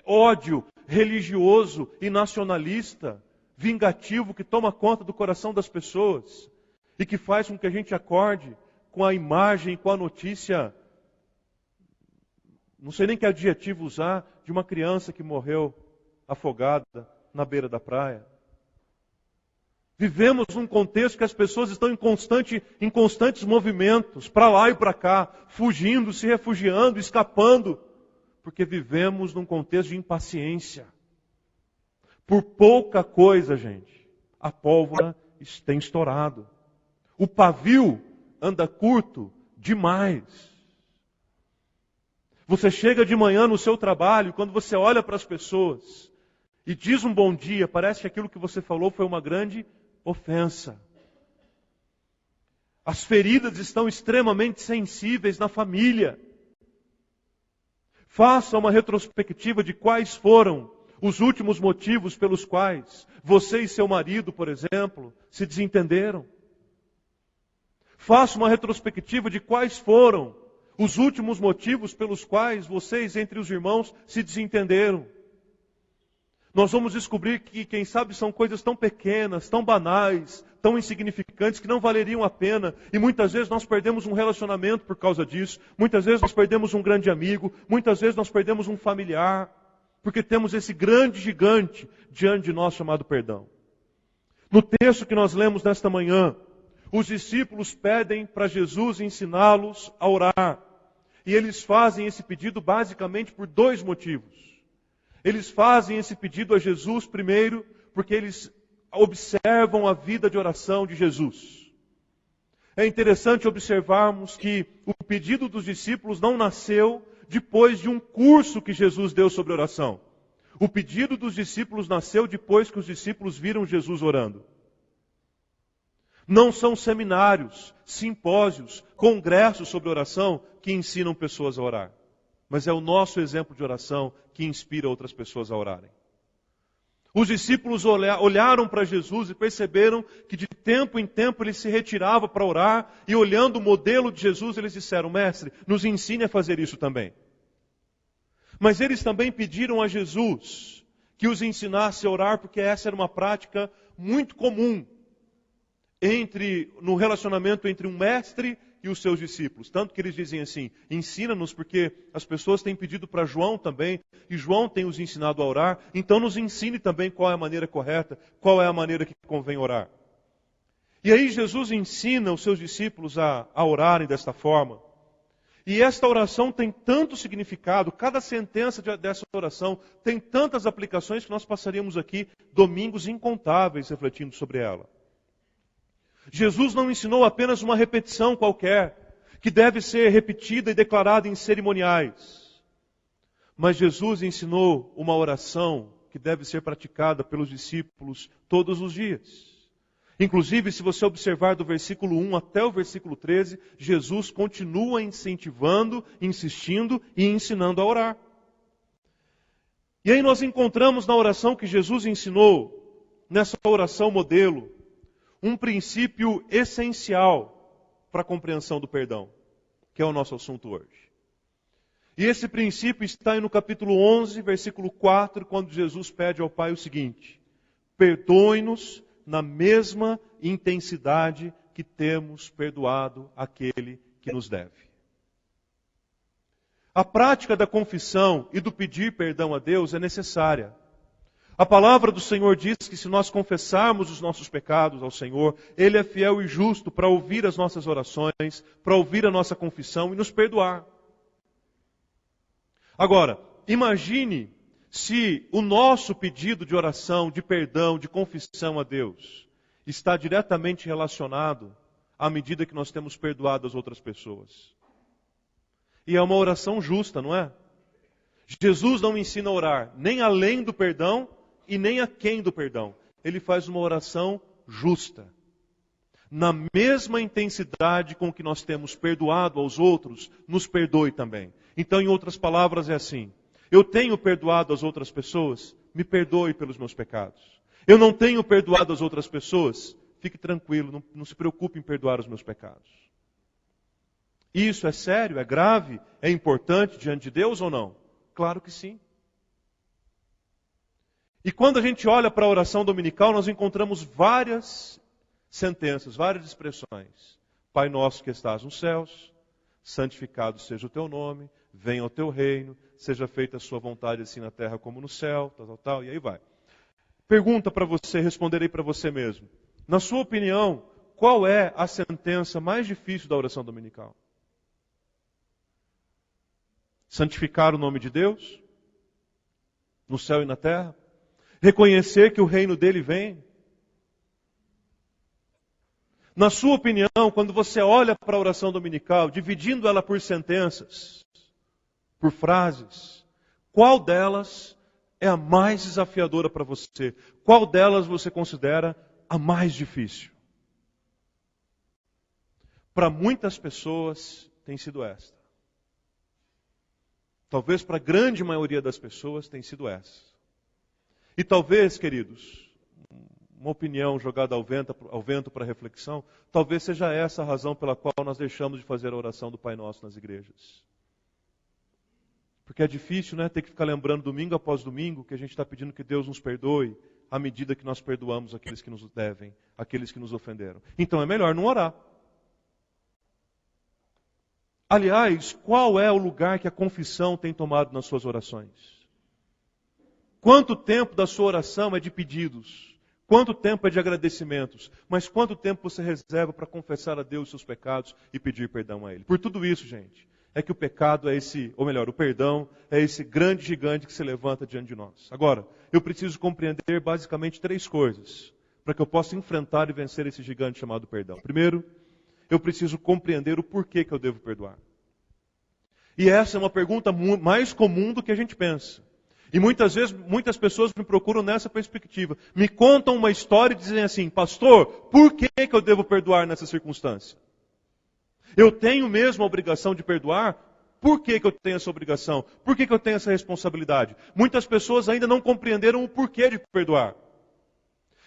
ódio religioso e nacionalista. vingativo que toma conta do coração das pessoas e que faz com que a gente acorde com a imagem, com a notícia, não sei nem que adjetivo usar, de uma criança que morreu afogada na beira da praia. Vivemos num contexto que as pessoas estão em constantes movimentos, para lá e para cá, fugindo, se refugiando, escapando, porque vivemos num contexto de impaciência. Por pouca coisa, gente, a pólvora tem estourado. O pavio anda curto demais. Você chega de manhã no seu trabalho, quando você olha para as pessoas e diz um bom dia, parece que aquilo que você falou foi uma grande ofensa. As feridas estão extremamente sensíveis na família. Faça uma retrospectiva de quais foram os últimos motivos pelos quais você e seu marido, por exemplo, se desentenderam. Faça uma retrospectiva de quais foram os últimos motivos pelos quais vocês, entre os irmãos, se desentenderam. Nós vamos descobrir que, quem sabe, são coisas tão pequenas, tão banais, tão insignificantes, que não valeriam a pena. E muitas vezes nós perdemos um relacionamento por causa disso. Muitas vezes nós perdemos um grande amigo. Muitas vezes nós perdemos um familiar. Porque temos esse grande gigante diante de nós chamado perdão. No texto que nós lemos nesta manhã, os discípulos pedem para Jesus ensiná-los a orar. E eles fazem esse pedido basicamente por dois motivos. Eles fazem esse pedido a Jesus, primeiro, porque eles observam a vida de oração de Jesus. É interessante observarmos que o pedido dos discípulos não nasceu depois de um curso que Jesus deu sobre oração. O pedido dos discípulos nasceu depois que os discípulos viram Jesus orando. Não são seminários, simpósios, congressos sobre oração que ensinam pessoas a orar. Mas é o nosso exemplo de oração que inspira outras pessoas a orarem. Os discípulos olharam para Jesus e perceberam que de tempo em tempo ele se retirava para orar, e olhando o modelo de Jesus, eles disseram: Mestre, nos ensine a fazer isso também. Mas eles também pediram a Jesus que os ensinasse a orar, porque essa era uma prática muito comum no relacionamento entre um mestre e os seus discípulos. Tanto que eles dizem assim: ensina-nos, porque as pessoas têm pedido para João também, e João tem os ensinado a orar, então nos ensine também qual é a maneira correta, qual é a maneira que convém orar. E aí Jesus ensina os seus discípulos a orarem desta forma. E esta oração tem tanto significado, cada sentença dessa oração tem tantas aplicações, que nós passaríamos aqui domingos incontáveis refletindo sobre ela. Jesus não ensinou apenas uma repetição qualquer, que deve ser repetida e declarada em cerimoniais. Mas Jesus ensinou uma oração que deve ser praticada pelos discípulos todos os dias. Inclusive, se você observar do versículo 1 até o versículo 13, Jesus continua incentivando, insistindo e ensinando a orar. E aí nós encontramos na oração que Jesus ensinou, nessa oração modelo, um princípio essencial para a compreensão do perdão, que é o nosso assunto hoje. E esse princípio está aí no capítulo 11, versículo 4, quando Jesus pede ao Pai o seguinte: perdoe-nos na mesma intensidade que temos perdoado aquele que nos deve. A prática da confissão e do pedir perdão a Deus é necessária. A palavra do Senhor diz que se nós confessarmos os nossos pecados ao Senhor, Ele é fiel e justo para ouvir as nossas orações, para ouvir a nossa confissão e nos perdoar. Agora, imagine se o nosso pedido de oração, de perdão, de confissão a Deus está diretamente relacionado à medida que nós temos perdoado as outras pessoas. E é uma oração justa, não é? Jesus não ensina a orar nem além do perdão e nem aquém do perdão. Ele faz uma oração justa. Na mesma intensidade com que nós temos perdoado aos outros, nos perdoe também. Então, em outras palavras, é assim: eu tenho perdoado as outras pessoas, me perdoe pelos meus pecados. Eu não tenho perdoado as outras pessoas, fique tranquilo, não se preocupe em perdoar os meus pecados. Isso é sério, é grave, é importante diante de Deus ou não? Claro que sim. E quando a gente olha para a oração dominical, nós encontramos várias sentenças, várias expressões. Pai nosso que estás nos céus, santificado seja o teu nome, venha o teu reino, seja feita a sua vontade assim na terra como no céu, tal, e aí vai. Pergunta para você, responderei para você mesmo. Na sua opinião, qual é a sentença mais difícil da oração dominical? Santificar o nome de Deus, no céu e na terra? Reconhecer que o reino dele vem? Na sua opinião, quando você olha para a oração dominical, dividindo ela por sentenças, por frases, qual delas é a mais desafiadora para você? Qual delas você considera a mais difícil? Para muitas pessoas tem sido esta. Talvez para a grande maioria das pessoas tem sido essa. E talvez, queridos, uma opinião jogada ao vento para reflexão, talvez seja essa a razão pela qual nós deixamos de fazer a oração do Pai Nosso nas igrejas. Porque é difícil, né, ter que ficar lembrando domingo após domingo que a gente está pedindo que Deus nos perdoe à medida que nós perdoamos aqueles que nos devem, aqueles que nos ofenderam. Então é melhor não orar. Aliás, qual é o lugar que a confissão tem tomado nas suas orações? Quanto tempo da sua oração é de pedidos? Quanto tempo é de agradecimentos? Mas quanto tempo você reserva para confessar a Deus os seus pecados e pedir perdão a Ele? Por tudo isso, gente, é que o pecado é esse, ou melhor, o perdão é esse grande gigante que se levanta diante de nós. Agora, eu preciso compreender basicamente 3 coisas para que eu possa enfrentar e vencer esse gigante chamado perdão. Primeiro, eu preciso compreender o porquê que eu devo perdoar. E essa é uma pergunta mais comum do que a gente pensa. E muitas vezes, muitas pessoas me procuram nessa perspectiva. Me contam uma história e dizem assim, pastor, por que eu devo perdoar nessa circunstância? Eu tenho mesmo a obrigação de perdoar? Por que eu tenho essa obrigação? Por que eu tenho essa responsabilidade? Muitas pessoas ainda não compreenderam o porquê de perdoar.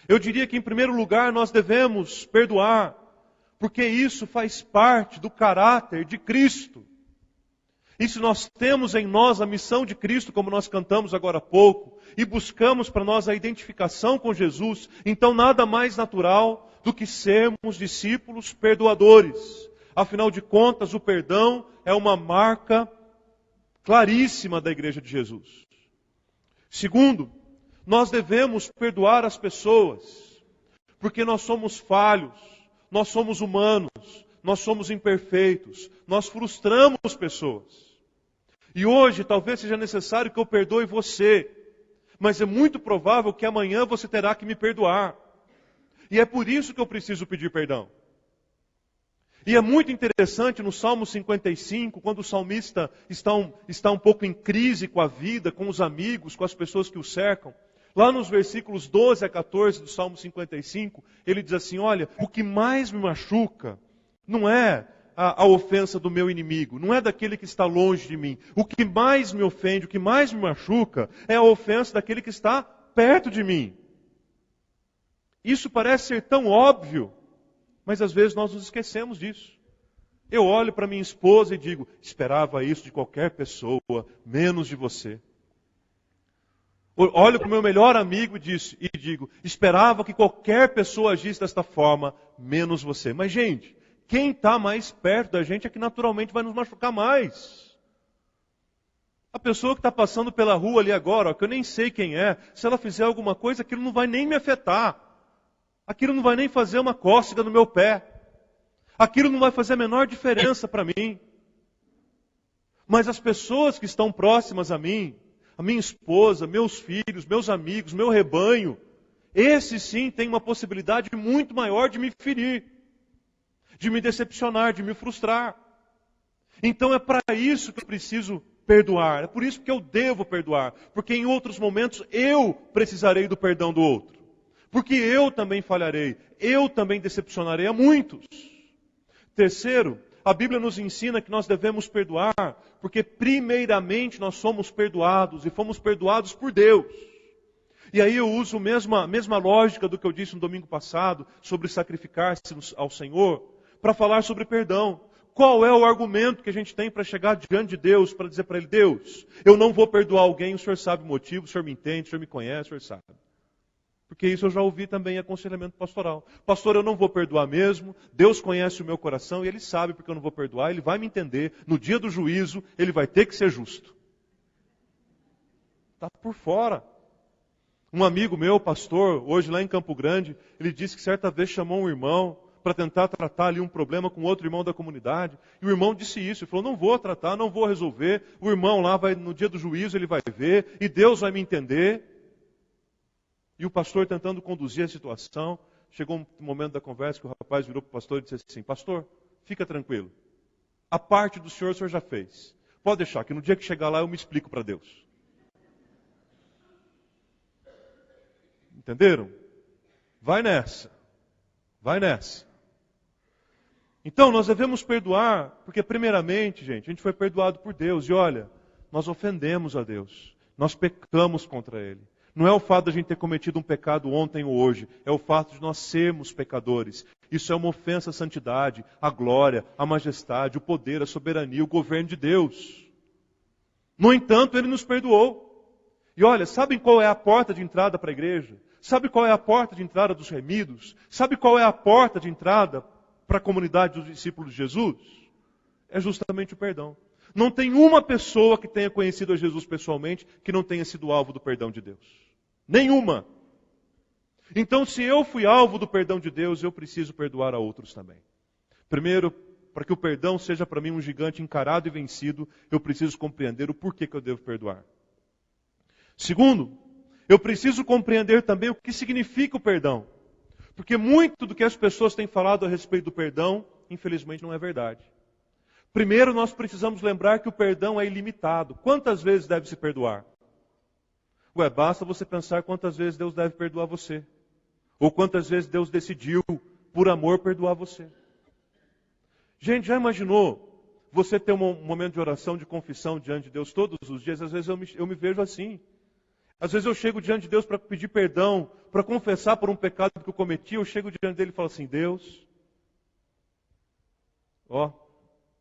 Eu diria que, em primeiro lugar, nós devemos perdoar, porque isso faz parte do caráter de Cristo. E se nós temos em nós a missão de Cristo, como nós cantamos agora há pouco, e buscamos para nós a identificação com Jesus, então nada mais natural do que sermos discípulos perdoadores. Afinal de contas, o perdão é uma marca claríssima da Igreja de Jesus. Segundo, nós devemos perdoar as pessoas, porque nós somos falhos, nós somos humanos, nós somos imperfeitos, nós frustramos pessoas. E hoje talvez seja necessário que eu perdoe você, mas é muito provável que amanhã você terá que me perdoar. E é por isso que eu preciso pedir perdão. E é muito interessante no Salmo 55, quando o salmista está um pouco em crise com a vida, com os amigos, com as pessoas que o cercam. Lá nos versículos 12 a 14 do Salmo 55, ele diz assim, olha, o que mais me machuca não é a ofensa do meu inimigo, não é daquele que está longe de mim. O que mais me ofende, o que mais me machuca é a ofensa daquele que está perto de mim. Isso parece ser tão óbvio, mas às vezes nós nos esquecemos disso. Eu olho para minha esposa e digo, esperava isso de qualquer pessoa, menos de você. Olho para o meu melhor amigo e digo, esperava que qualquer pessoa agisse desta forma, menos você. Mas gente, quem está mais perto da gente é que naturalmente vai nos machucar mais. A pessoa que está passando pela rua ali agora, ó, que eu nem sei quem é, se ela fizer alguma coisa, aquilo não vai nem me afetar. Aquilo não vai nem fazer uma cócega no meu pé. Aquilo não vai fazer a menor diferença para mim. Mas as pessoas que estão próximas a mim, a minha esposa, meus filhos, meus amigos, meu rebanho, esses sim têm uma possibilidade muito maior de me ferir, de me decepcionar, de me frustrar. Então é para isso que eu preciso perdoar. É por isso que eu devo perdoar. Porque em outros momentos eu precisarei do perdão do outro. Porque eu também falharei. Eu também decepcionarei a muitos. Terceiro, a Bíblia nos ensina que nós devemos perdoar, porque primeiramente nós somos perdoados e fomos perdoados por Deus. E aí eu uso a mesma lógica do que eu disse no domingo passado, sobre sacrificar-se ao Senhor, para falar sobre perdão. Qual é o argumento que a gente tem para chegar diante de Deus, para dizer para Ele, Deus, eu não vou perdoar alguém, o Senhor sabe o motivo, o Senhor me entende, o Senhor me conhece, o Senhor sabe. Porque isso eu já ouvi também em aconselhamento pastoral. Pastor, eu não vou perdoar mesmo, Deus conhece o meu coração e Ele sabe porque eu não vou perdoar, Ele vai me entender, no dia do juízo Ele vai ter que ser justo. Está por fora. Um amigo meu, pastor, hoje lá em Campo Grande, ele disse que certa vez chamou um irmão para tentar tratar ali um problema com outro irmão da comunidade. E o irmão disse isso, ele falou, não vou tratar, não vou resolver. O irmão lá, no dia do juízo, ele vai ver e Deus vai me entender. E o pastor tentando conduzir a situação, chegou um momento da conversa que o rapaz virou para o pastor e disse assim, pastor, fica tranquilo, a parte do senhor o senhor já fez. Pode deixar, que no dia que chegar lá eu me explico para Deus. Entenderam? Vai nessa. Vai nessa. Então, nós devemos perdoar, porque primeiramente, gente, a gente foi perdoado por Deus. E olha, nós ofendemos a Deus. Nós pecamos contra Ele. Não é o fato de a gente ter cometido um pecado ontem ou hoje. É o fato de nós sermos pecadores. Isso é uma ofensa à santidade, à glória, à majestade, o poder, a soberania, o governo de Deus. No entanto, Ele nos perdoou. E olha, sabem qual é a porta de entrada para a igreja? Sabe qual é a porta de entrada dos remidos? Sabe qual é a porta de entrada para a comunidade dos discípulos de Jesus? É justamente o perdão. Não tem uma pessoa que tenha conhecido a Jesus pessoalmente que não tenha sido alvo do perdão de Deus. Nenhuma. Então, se eu fui alvo do perdão de Deus, eu preciso perdoar a outros também. Primeiro, para que o perdão seja para mim um gigante encarado e vencido, eu preciso compreender o porquê que eu devo perdoar. Segundo, eu preciso compreender também o que significa o perdão. Porque muito do que as pessoas têm falado a respeito do perdão, infelizmente não é verdade. Primeiro, nós precisamos lembrar que o perdão é ilimitado. Quantas vezes deve se perdoar? Basta você pensar quantas vezes Deus deve perdoar você. Ou quantas vezes Deus decidiu, por amor, perdoar você. Gente, já imaginou você ter um momento de oração, de confissão diante de Deus todos os dias? Às vezes eu me vejo assim. Às vezes eu chego diante de Deus para pedir perdão, para confessar por um pecado que eu cometi. Eu chego diante dele e falo assim, Deus,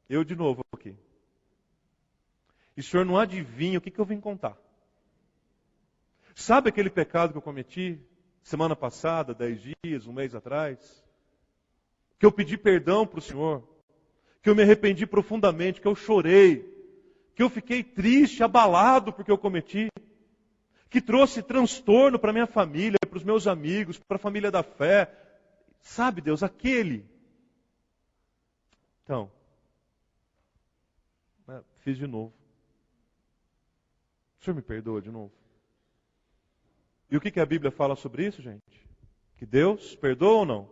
eu de novo aqui. E o Senhor não adivinha o que eu vim contar. Sabe aquele pecado que eu cometi semana passada, 10 dias, um mês atrás? Que eu pedi perdão para o Senhor, que eu me arrependi profundamente, que eu chorei, que eu fiquei triste, abalado porque eu cometi, que trouxe transtorno para minha família, para os meus amigos, para a família da fé. Sabe, Deus, aquele. Então, fiz de novo. O Senhor me perdoa de novo? E o que a Bíblia fala sobre isso, gente? Que Deus perdoa ou não?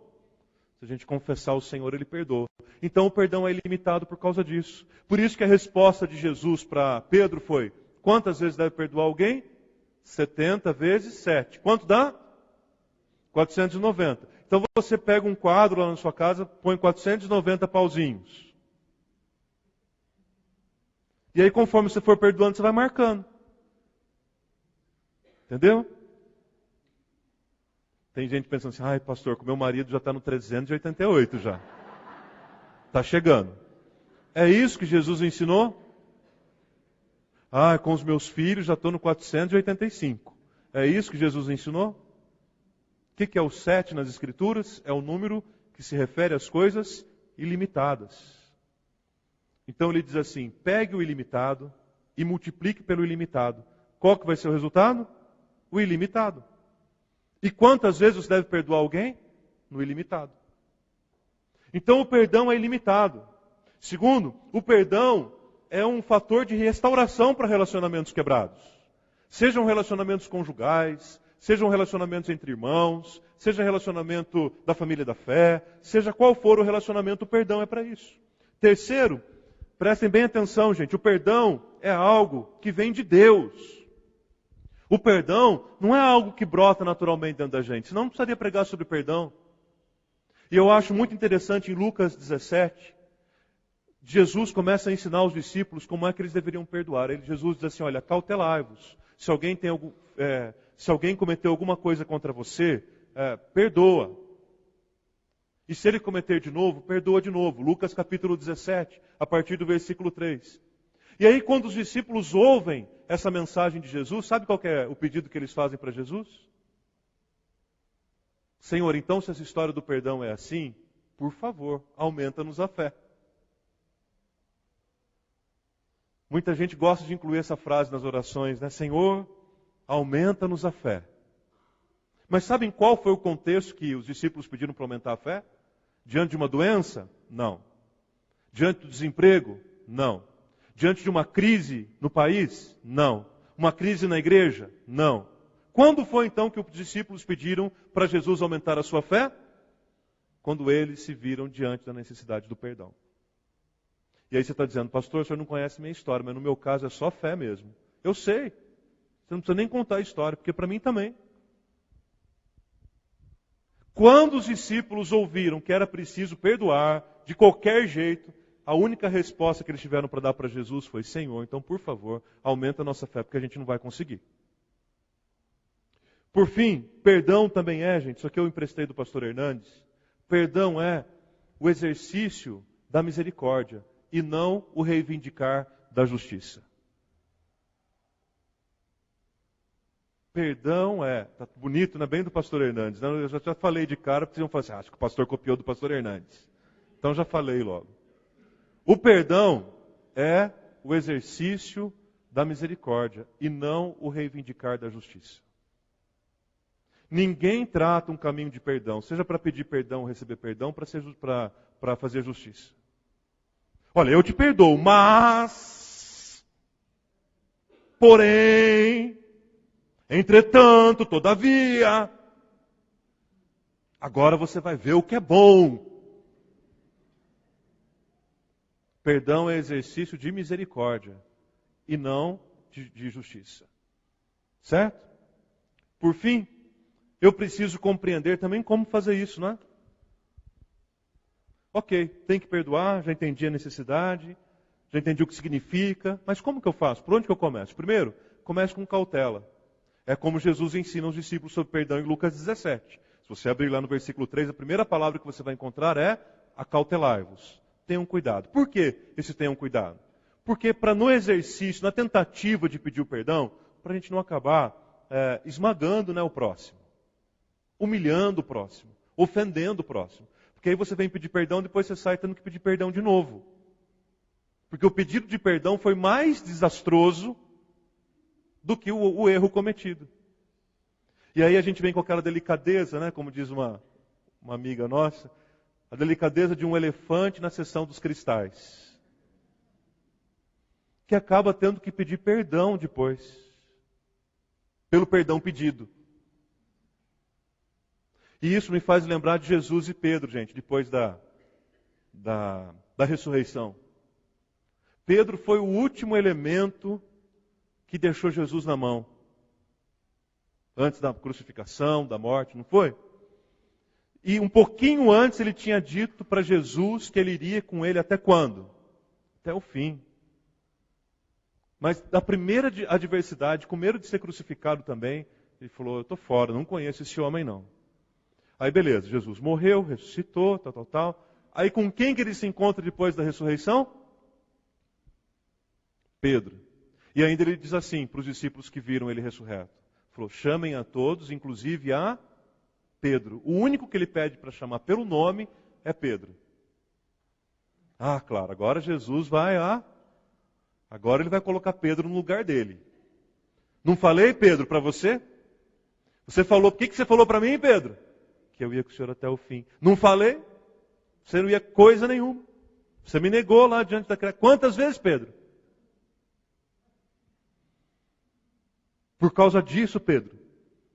Se a gente confessar o Senhor, Ele perdoa. Então o perdão é ilimitado por causa disso. Por isso que a resposta de Jesus para Pedro foi, quantas vezes deve perdoar alguém? 70 vezes 7. Quanto dá? 490. Então você pega um quadro lá na sua casa, põe 490 pauzinhos. E aí conforme você for perdoando, você vai marcando. Entendeu? Tem gente pensando assim, ai pastor, com meu marido já está no 388 já. Está chegando. É isso que Jesus ensinou? Com os meus filhos já estou no 485. É isso que Jesus ensinou? O que é o 7 nas Escrituras? É o número que se refere às coisas ilimitadas. Então ele diz assim, pegue o ilimitado e multiplique pelo ilimitado. Qual que vai ser o resultado? O ilimitado. E quantas vezes você deve perdoar alguém? No ilimitado. Então o perdão é ilimitado. Segundo, o perdão é um fator de restauração para relacionamentos quebrados. Sejam relacionamentos conjugais, sejam relacionamentos entre irmãos, seja relacionamento da família da fé, seja qual for o relacionamento, o perdão é para isso. Terceiro, prestem bem atenção, gente, o perdão é algo que vem de Deus. O perdão não é algo que brota naturalmente dentro da gente, senão não precisaria pregar sobre perdão. E eu acho muito interessante em Lucas 17, Jesus começa a ensinar os discípulos como é que eles deveriam perdoar. Jesus diz assim, olha, cautelai-vos. Se alguém cometeu alguma coisa contra você, perdoa. E se ele cometer de novo, perdoa de novo. Lucas capítulo 17, a partir do versículo 3. E aí, quando os discípulos ouvem essa mensagem de Jesus, sabe qual que é o pedido que eles fazem para Jesus? Senhor, então se essa história do perdão é assim, por favor, aumenta-nos a fé. Muita gente gosta de incluir essa frase nas orações, né? Senhor, aumenta-nos a fé. Mas sabem qual foi o contexto que os discípulos pediram para aumentar a fé? Diante de uma doença? Não. Diante do desemprego? Não. Diante de uma crise no país? Não. Uma crise na igreja? Não. Quando foi então que os discípulos pediram para Jesus aumentar a sua fé? Quando eles se viram diante da necessidade do perdão. E aí você está dizendo, pastor, o senhor não conhece minha história, mas no meu caso é só fé mesmo. Eu sei. Você não precisa nem contar a história, porque para mim também. Quando os discípulos ouviram que era preciso perdoar de qualquer jeito, a única resposta que eles tiveram para dar para Jesus foi, Senhor, então por favor, aumenta a nossa fé, porque a gente não vai conseguir. Por fim, perdão também é, gente, isso aqui eu emprestei do pastor Hernandes, perdão é o exercício da misericórdia e não o reivindicar da justiça. Perdão tá bonito, não é bem do pastor Hernandes. Não, eu já falei de cara, porque vocês vão falar assim, acho que o pastor copiou do pastor Hernandes. Então já falei logo. O perdão é o exercício da misericórdia e não o reivindicar da justiça. Ninguém trata um caminho de perdão, seja para pedir perdão ou receber perdão, para fazer justiça. Olha, eu te perdoo, mas, porém, entretanto, todavia, agora você vai ver o que é bom. Perdão é exercício de misericórdia e não de justiça. Certo? Por fim, eu preciso compreender também como fazer isso, não é? Ok, tem que perdoar, já entendi a necessidade, já entendi o que significa, mas como que eu faço? Por onde que eu começo? Primeiro, comece com cautela. É como Jesus ensina os discípulos sobre perdão em Lucas 17. Se você abrir lá no versículo 3, a primeira palavra que você vai encontrar é acautelai-vos. Tenham cuidado. Por que esse tenham cuidado? Porque para no exercício, na tentativa de pedir o perdão, para a gente não acabar esmagando, né, o próximo, humilhando o próximo, ofendendo o próximo. Porque aí você vem pedir perdão, depois você sai tendo que pedir perdão de novo. Porque o pedido de perdão foi mais desastroso do que o erro cometido. E aí a gente vem com aquela delicadeza, né, como diz uma amiga nossa, a delicadeza de um elefante na seção dos cristais, que acaba tendo que pedir perdão depois, pelo perdão pedido. E isso me faz lembrar de Jesus e Pedro, gente, depois da ressurreição. Pedro foi o último elemento que deixou Jesus na mão. Antes da crucificação, da morte, não foi? E um pouquinho antes ele tinha dito para Jesus que ele iria com ele até quando? Até o fim. Mas da primeira adversidade, com medo de ser crucificado também, ele falou, eu estou fora, não conheço esse homem não. Aí beleza, Jesus morreu, ressuscitou, tal. Aí com quem que ele se encontra depois da ressurreição? Pedro. E ainda ele diz assim para os discípulos que viram ele ressurreto. Falou, chamem a todos, inclusive a Pedro. O único que ele pede para chamar pelo nome é Pedro. Ah, claro, agora Jesus vai agora ele vai colocar Pedro no lugar dele. Não falei, Pedro, para você? Você falou, o que você falou para mim, Pedro? Que eu ia com o senhor até o fim. Não falei? Você não ia coisa nenhuma. Você me negou lá diante da cruz. Quantas vezes, Pedro? Por causa disso, Pedro,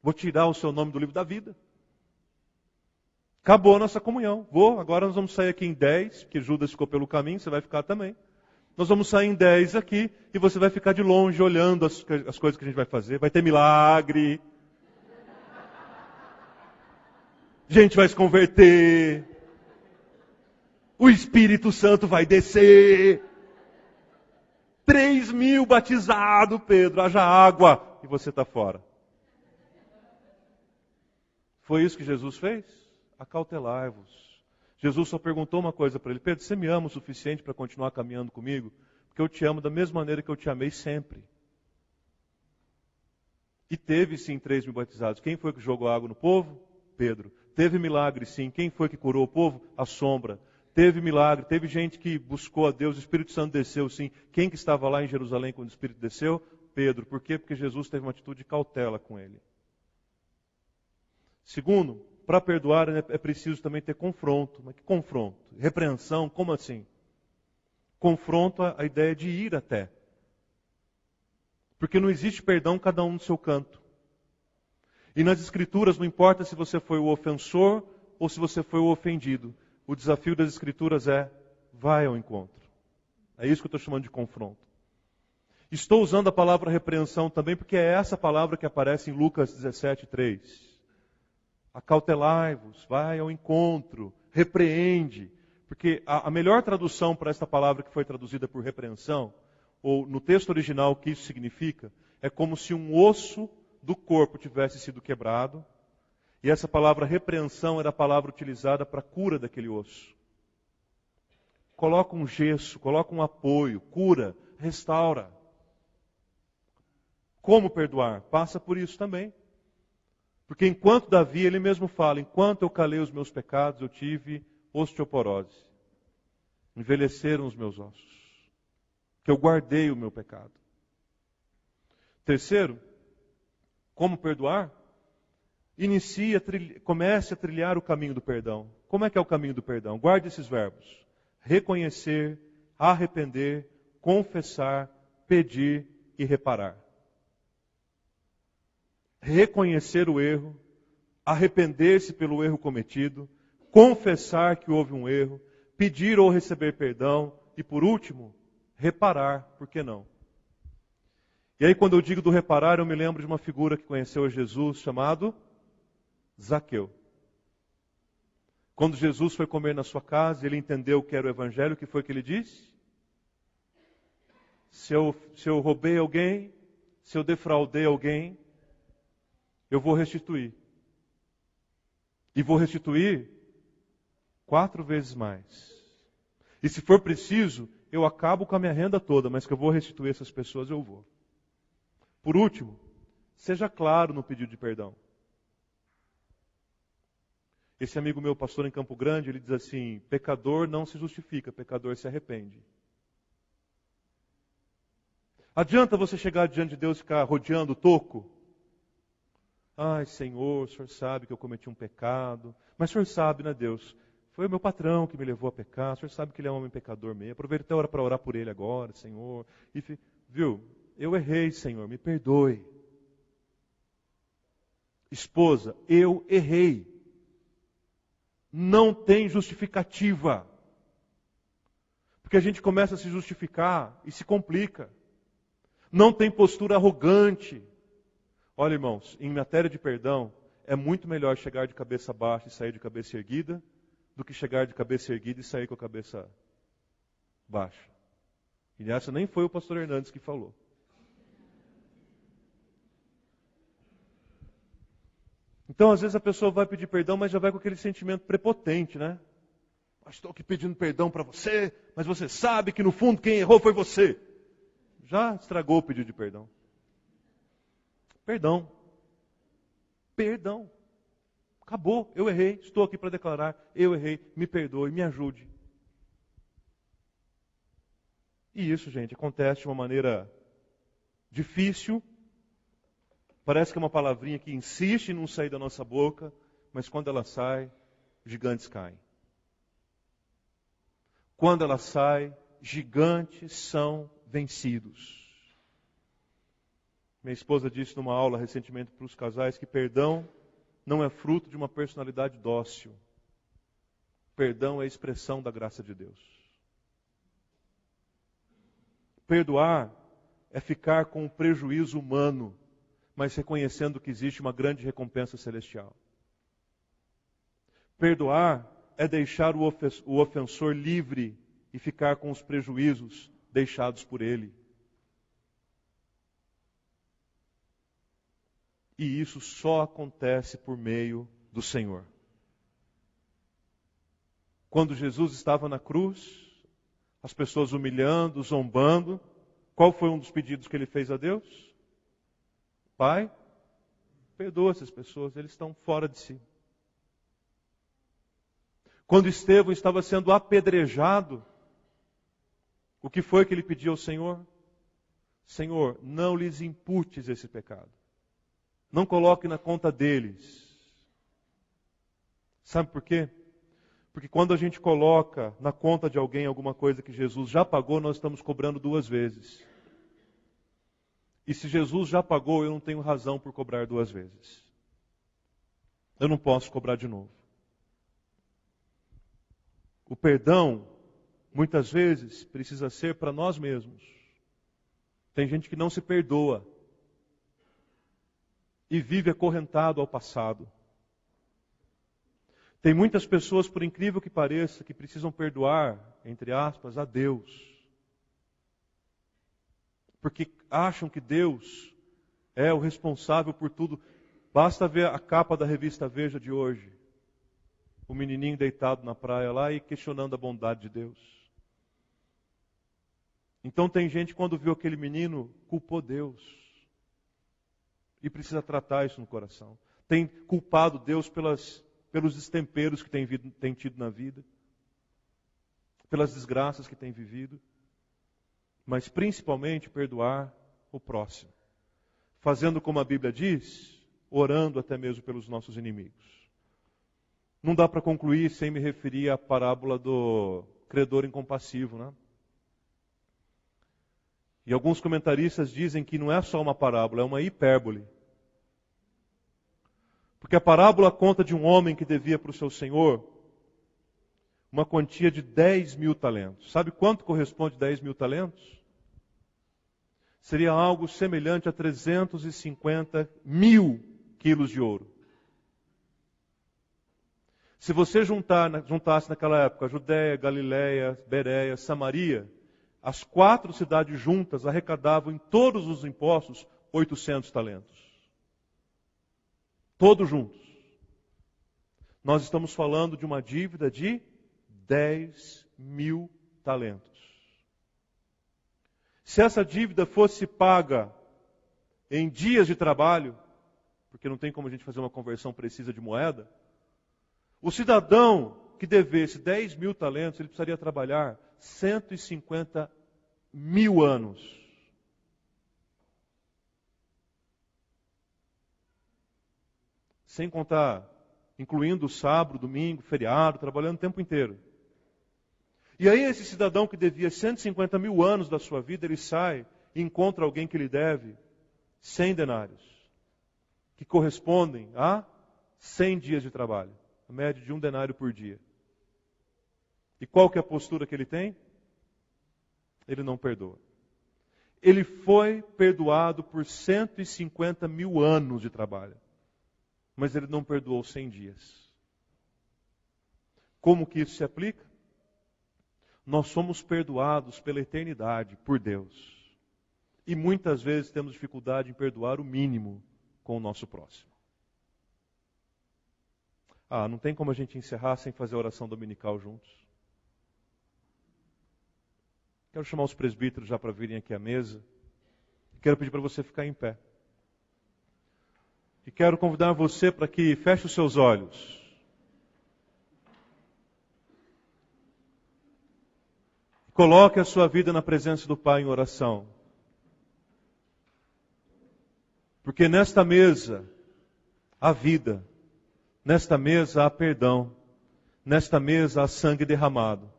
vou tirar o seu nome do livro da vida. Acabou a nossa comunhão. Agora nós vamos sair aqui em 10, porque Judas ficou pelo caminho, você vai ficar também. Nós vamos sair em 10 aqui, e você vai ficar de longe olhando as coisas que a gente vai fazer. Vai ter milagre. Gente vai se converter. O Espírito Santo vai descer. 3.000 batizados, Pedro, haja água. E você está fora. Foi isso que Jesus fez? Acautelai-vos. Jesus só perguntou uma coisa para ele: Pedro, você me ama o suficiente para continuar caminhando comigo? Porque eu te amo da mesma maneira que eu te amei sempre. E teve sim 3.000 batizados. Quem foi que jogou água no povo? Pedro. Teve milagre sim. Quem foi que curou o povo? A sombra. Teve milagre, teve gente que buscou a Deus, o Espírito Santo desceu sim. Quem que estava lá em Jerusalém quando o Espírito desceu? Pedro. Por quê? Porque Jesus teve uma atitude de cautela com ele. Segundo, para perdoar é preciso também ter confronto. Mas que confronto? Repreensão, como assim? Confronto a ideia de ir até. Porque não existe perdão cada um no seu canto. E nas Escrituras não importa se você foi o ofensor ou se você foi o ofendido. O desafio das Escrituras é: vai ao encontro. É isso que eu estou chamando de confronto. Estou usando a palavra repreensão também porque é essa palavra que aparece em Lucas 17:3. Acautelai-vos, vai ao encontro, repreende. Porque a melhor tradução para esta palavra que foi traduzida por repreensão, ou no texto original o que isso significa, é como se um osso do corpo tivesse sido quebrado. E essa palavra repreensão era a palavra utilizada para a cura daquele osso. Coloca um gesso, coloca um apoio, cura, restaura. Como perdoar? Passa por isso também. Porque enquanto Davi, ele mesmo fala, enquanto eu calei os meus pecados, eu tive osteoporose. Envelheceram os meus ossos. Que eu guardei o meu pecado. Terceiro, como perdoar? Comece a trilhar o caminho do perdão. Como é que é o caminho do perdão? Guarde esses verbos: reconhecer, arrepender, confessar, pedir e reparar. Reconhecer o erro, arrepender-se pelo erro cometido, confessar que houve um erro, pedir ou receber perdão e, por último, reparar, por que não? E aí, quando eu digo do reparar, eu me lembro de uma figura que conheceu a Jesus chamado Zaqueu. Quando Jesus foi comer na sua casa, ele entendeu que era o Evangelho, o que foi que ele disse? Se eu roubei alguém, se eu defraudei alguém, eu vou restituir. E vou restituir 4 vezes mais. E se for preciso, eu acabo com a minha renda toda, mas que eu vou restituir essas pessoas, eu vou. Por último, seja claro no pedido de perdão. Esse amigo meu, pastor em Campo Grande, ele diz assim: pecador não se justifica, pecador se arrepende. Adianta você chegar diante de Deus e ficar rodeando o toco? Ai, Senhor, o Senhor sabe que eu cometi um pecado. Mas o Senhor sabe, né, Deus? Foi o meu patrão que me levou a pecar. O Senhor sabe que ele é um homem pecador mesmo. Aproveita a hora para orar por ele agora, Senhor. Viu? Eu errei, Senhor, me perdoe. Esposa, eu errei. Não tem justificativa. Porque a gente começa a se justificar e se complica. Não tem postura arrogante. Olha, irmãos, em matéria de perdão, é muito melhor chegar de cabeça baixa e sair de cabeça erguida do que chegar de cabeça erguida e sair com a cabeça baixa. E essa nem foi o pastor Hernandes que falou. Então, às vezes a pessoa vai pedir perdão, mas já vai com aquele sentimento prepotente, né? Estou aqui pedindo perdão para você, mas você sabe que no fundo quem errou foi você. Já estragou o pedido de perdão. Perdão. Perdão. Acabou, eu errei, estou aqui para declarar, eu errei, me perdoe, me ajude. E isso, gente, acontece de uma maneira difícil. Parece que é uma palavrinha que insiste em não sair da nossa boca, mas quando ela sai, gigantes caem. Quando ela sai, gigantes são vencidos. Minha esposa disse numa aula recentemente para os casais que perdão não é fruto de uma personalidade dócil. Perdão é a expressão da graça de Deus. Perdoar é ficar com o prejuízo humano, mas reconhecendo que existe uma grande recompensa celestial. Perdoar é deixar o ofensor livre e ficar com os prejuízos deixados por ele. E isso só acontece por meio do Senhor. Quando Jesus estava na cruz, as pessoas humilhando, zombando, qual foi um dos pedidos que ele fez a Deus? Pai, perdoa essas pessoas, eles estão fora de si. Quando Estevão estava sendo apedrejado, o que foi que ele pediu ao Senhor? Senhor, não lhes imputes esse pecado. Não coloque na conta deles. Sabe por quê? Porque quando a gente coloca na conta de alguém alguma coisa que Jesus já pagou, nós estamos cobrando 2 vezes. E se Jesus já pagou, eu não tenho razão por cobrar 2 vezes. Eu não posso cobrar de novo. O perdão, muitas vezes, precisa ser para nós mesmos. Tem gente que não se perdoa e vive acorrentado ao passado. Tem muitas pessoas, por incrível que pareça, que precisam perdoar, entre aspas, a Deus. Porque acham que Deus é o responsável por tudo. Basta ver a capa da revista Veja de hoje. O menininho deitado na praia lá e questionando a bondade de Deus. Então tem gente, quando viu aquele menino, culpou Deus. E precisa tratar isso no coração. Tem culpado Deus pelos destemperos que tem tido na vida. Pelas desgraças que tem vivido. Mas principalmente perdoar o próximo. Fazendo como a Bíblia diz, orando até mesmo pelos nossos inimigos. Não dá para concluir sem me referir à parábola do credor incompassivo, né? E alguns comentaristas dizem que não é só uma parábola, é uma hipérbole. Porque a parábola conta de um homem que devia para o seu senhor uma quantia de 10.000 talentos. Sabe quanto corresponde 10.000 talentos? Seria algo semelhante a 350.000 quilos de ouro. Se você juntasse naquela época Judéia, Galiléia, Bereia, Samaria, as 4 cidades juntas arrecadavam em todos os impostos 800 talentos. Todos juntos. Nós estamos falando de uma dívida de 10.000 talentos. Se essa dívida fosse paga em dias de trabalho, porque não tem como a gente fazer uma conversão precisa de moeda, o cidadão que devesse 10.000 talentos, ele precisaria trabalhar 150.000 anos. Sem contar, incluindo o sábado, domingo, feriado, trabalhando o tempo inteiro. E aí esse cidadão que devia 150.000 anos da sua vida, ele sai e encontra alguém que lhe deve 100 denários, que correspondem a 100 dias de trabalho. A média de 1 denário por dia. E qual que é a postura que ele tem? Ele não perdoa. Ele foi perdoado por 150.000 anos de trabalho. Mas ele não perdoou 100 dias. Como que isso se aplica? Nós somos perdoados pela eternidade, por Deus. E muitas vezes temos dificuldade em perdoar o mínimo com o nosso próximo. Não tem como a gente encerrar sem fazer a oração dominical juntos. Quero chamar os presbíteros já para virem aqui à mesa. Quero pedir para você ficar em pé. E quero convidar você para que feche os seus olhos. Coloque a sua vida na presença do Pai em oração. Porque nesta mesa há vida. Nesta mesa há perdão. Nesta mesa há sangue derramado.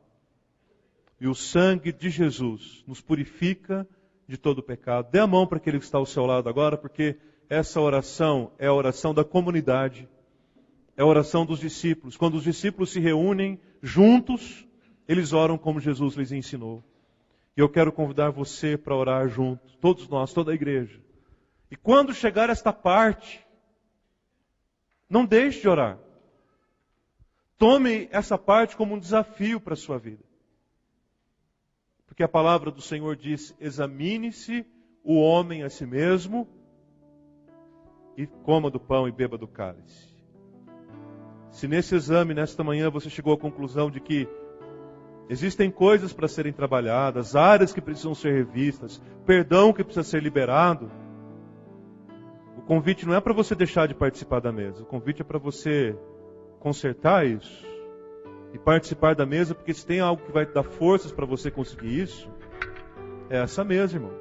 E o sangue de Jesus nos purifica de todo pecado. Dê a mão para aquele que está ao seu lado agora, porque essa oração é a oração da comunidade. É a oração dos discípulos. Quando os discípulos se reúnem juntos, eles oram como Jesus lhes ensinou. E eu quero convidar você para orar junto. Todos nós, toda a igreja. E quando chegar esta parte, não deixe de orar. Tome essa parte como um desafio para a sua vida. Porque a palavra do Senhor diz, examine-se o homem a si mesmo e coma do pão e beba do cálice. Se nesse exame, nesta manhã, você chegou à conclusão de que existem coisas para serem trabalhadas, áreas que precisam ser revistas, perdão que precisa ser liberado, o convite não é para você deixar de participar da mesa. O convite é para você consertar isso e participar da mesa, porque se tem algo que vai dar forças para você conseguir isso, é essa mesa, irmão.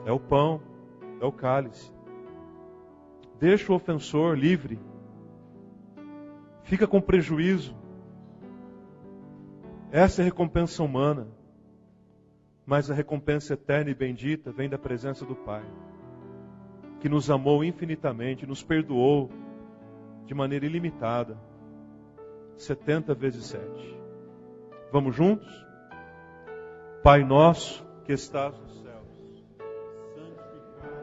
É o pão, é o cálice. Deixa o ofensor livre. Fica com prejuízo. Essa é a recompensa humana. Mas a recompensa eterna e bendita vem da presença do Pai, que nos amou infinitamente, nos perdoou de maneira ilimitada, 70 vezes 7. Vamos juntos? Pai nosso que estás nos céus, santificado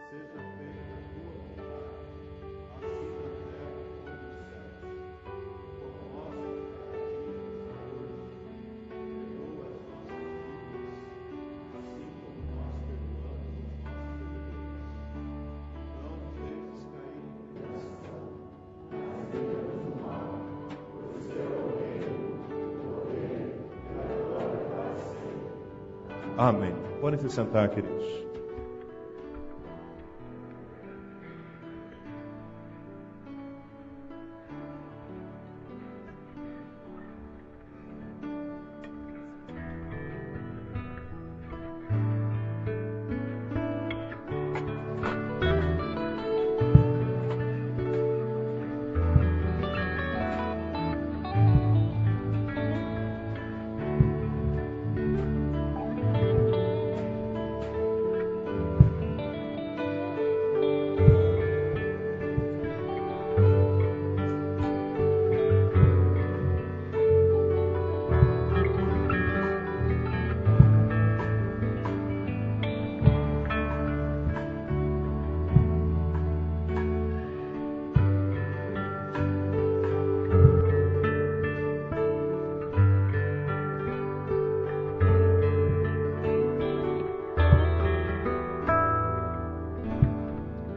seja o teu reino, seja feita a tua vontade, Amém. Podem se sentar, queridos.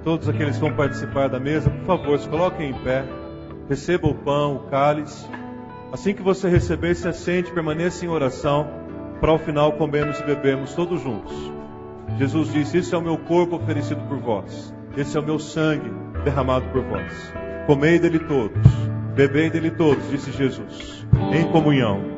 Todos aqueles que vão participar da mesa, por favor, se coloquem em pé. Receba o pão, o cálice. Assim que você receber, se assente, permaneça em oração, para ao final comermos e bebermos todos juntos. Jesus disse: esse é o meu corpo oferecido por vós. Esse é o meu sangue derramado por vós. Comei dele todos, bebei dele todos, disse Jesus, em comunhão.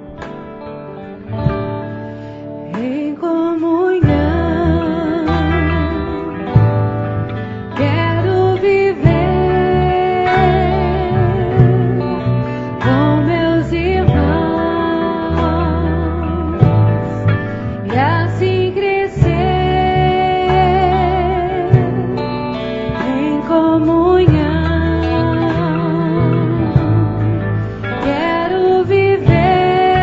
Comunhão, quero viver.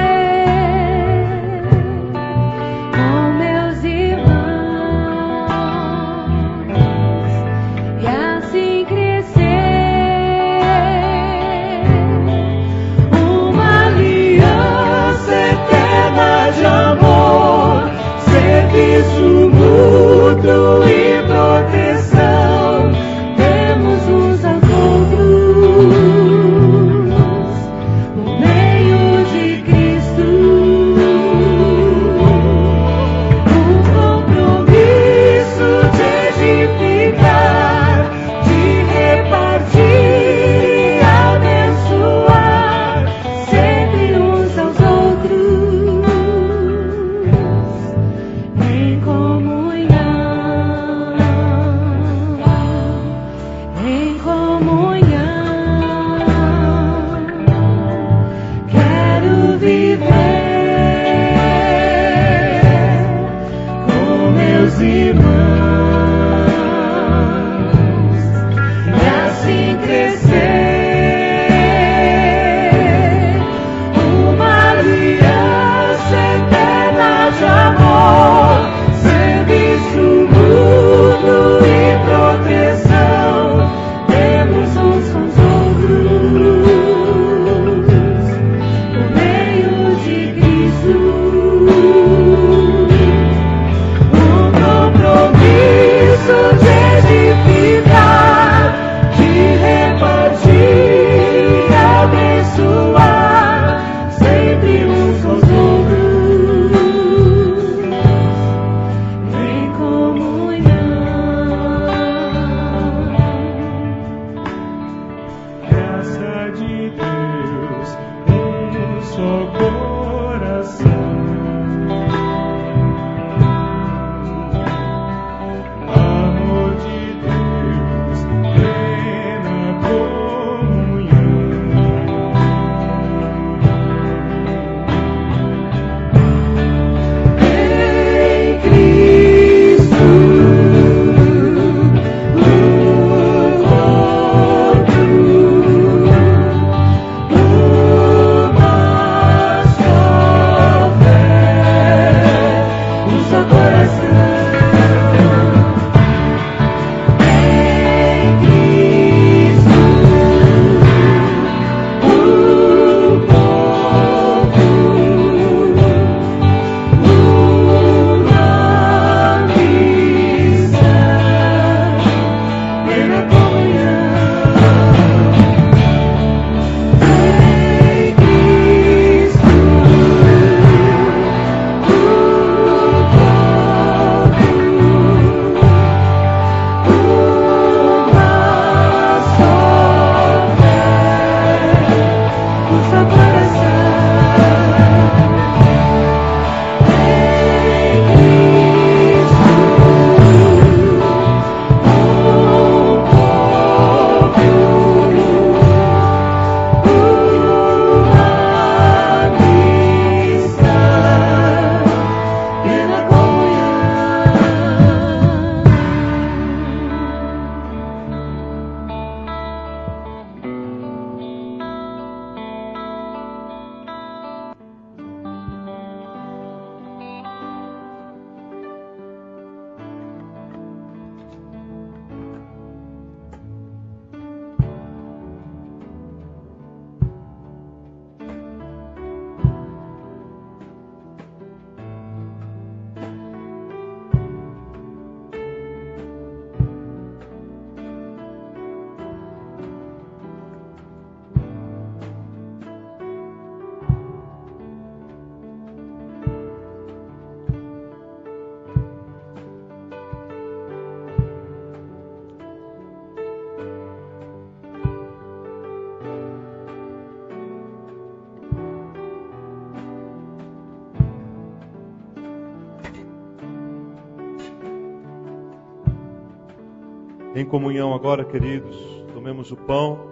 Em comunhão agora, queridos, tomemos o pão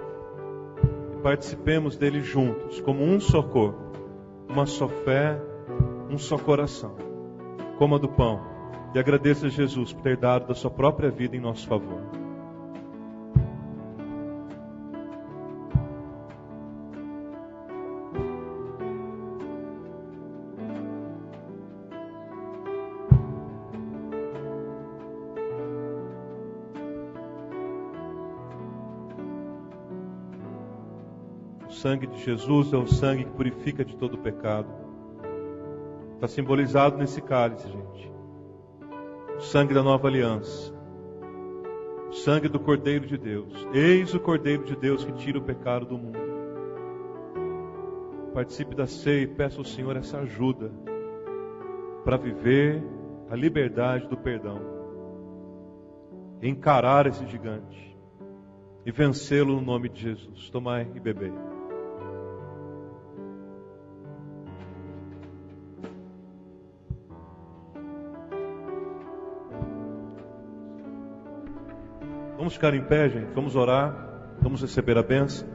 e participemos dele juntos, como um só corpo, uma só fé, um só coração. Coma do pão e agradeça a Jesus por ter dado da sua própria vida em nosso favor. O sangue de Jesus é o sangue que purifica de todo pecado. Está simbolizado nesse cálice, gente. O sangue da nova aliança. O sangue do Cordeiro de Deus. Eis o Cordeiro de Deus que tira o pecado do mundo. Participe da ceia e peça ao Senhor essa ajuda para viver a liberdade do perdão. Encarar esse gigante e vencê-lo no nome de Jesus. Tomai e bebei. Vamos ficar em pé, gente. Vamos orar. Vamos receber a bênção.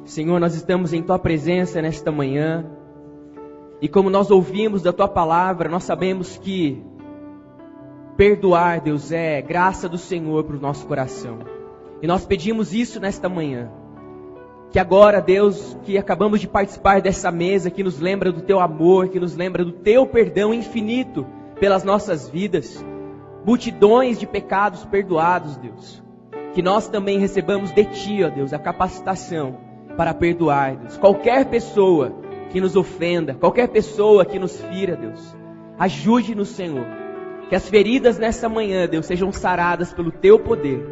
Senhor, nós estamos em Tua presença nesta manhã. E como nós ouvimos da Tua palavra, nós sabemos que perdoar, Deus, é graça do Senhor para o nosso coração. E nós pedimos isso nesta manhã. Que agora, Deus, que acabamos de participar dessa mesa, que nos lembra do Teu amor, que nos lembra do Teu perdão infinito pelas nossas vidas, multidões de pecados perdoados, Deus. Que nós também recebamos de Ti, ó Deus, a capacitação para perdoar, Deus. Qualquer pessoa que nos ofenda, qualquer pessoa que nos fira, Deus, ajude-nos, Senhor. Que as feridas nessa manhã, Deus, sejam saradas pelo Teu poder.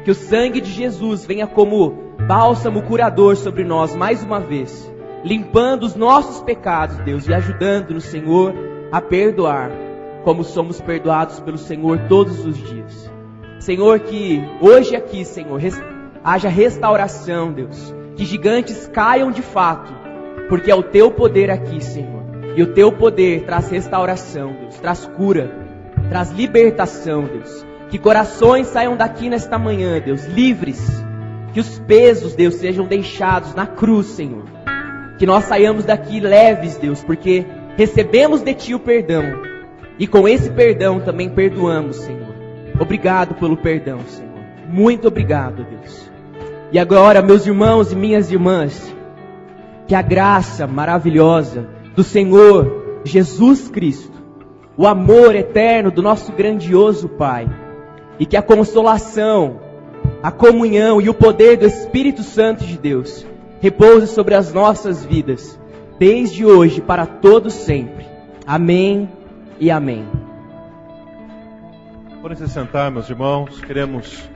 Que o sangue de Jesus venha como bálsamo curador sobre nós mais uma vez, limpando os nossos pecados, Deus, e ajudando-nos, Senhor, a perdoar, como somos perdoados pelo Senhor todos os dias. Senhor, que hoje aqui, Senhor, haja restauração, Deus. Que gigantes caiam de fato, porque é o Teu poder aqui, Senhor. E o Teu poder traz restauração, Deus, traz cura, traz libertação, Deus. Que corações saiam daqui nesta manhã, Deus, livres. Que os pesos, Deus, sejam deixados na cruz, Senhor. Que nós saiamos daqui leves, Deus, porque recebemos de Ti o perdão. E com esse perdão também perdoamos, Senhor. Obrigado pelo perdão, Senhor. Muito obrigado, Deus. E agora, meus irmãos e minhas irmãs, que a graça maravilhosa do Senhor Jesus Cristo, o amor eterno do nosso grandioso Pai, e que a consolação, a comunhão e o poder do Espírito Santo de Deus repouse sobre as nossas vidas, desde hoje para todos sempre. Amém e amém. Podem se sentar, meus irmãos. Queremos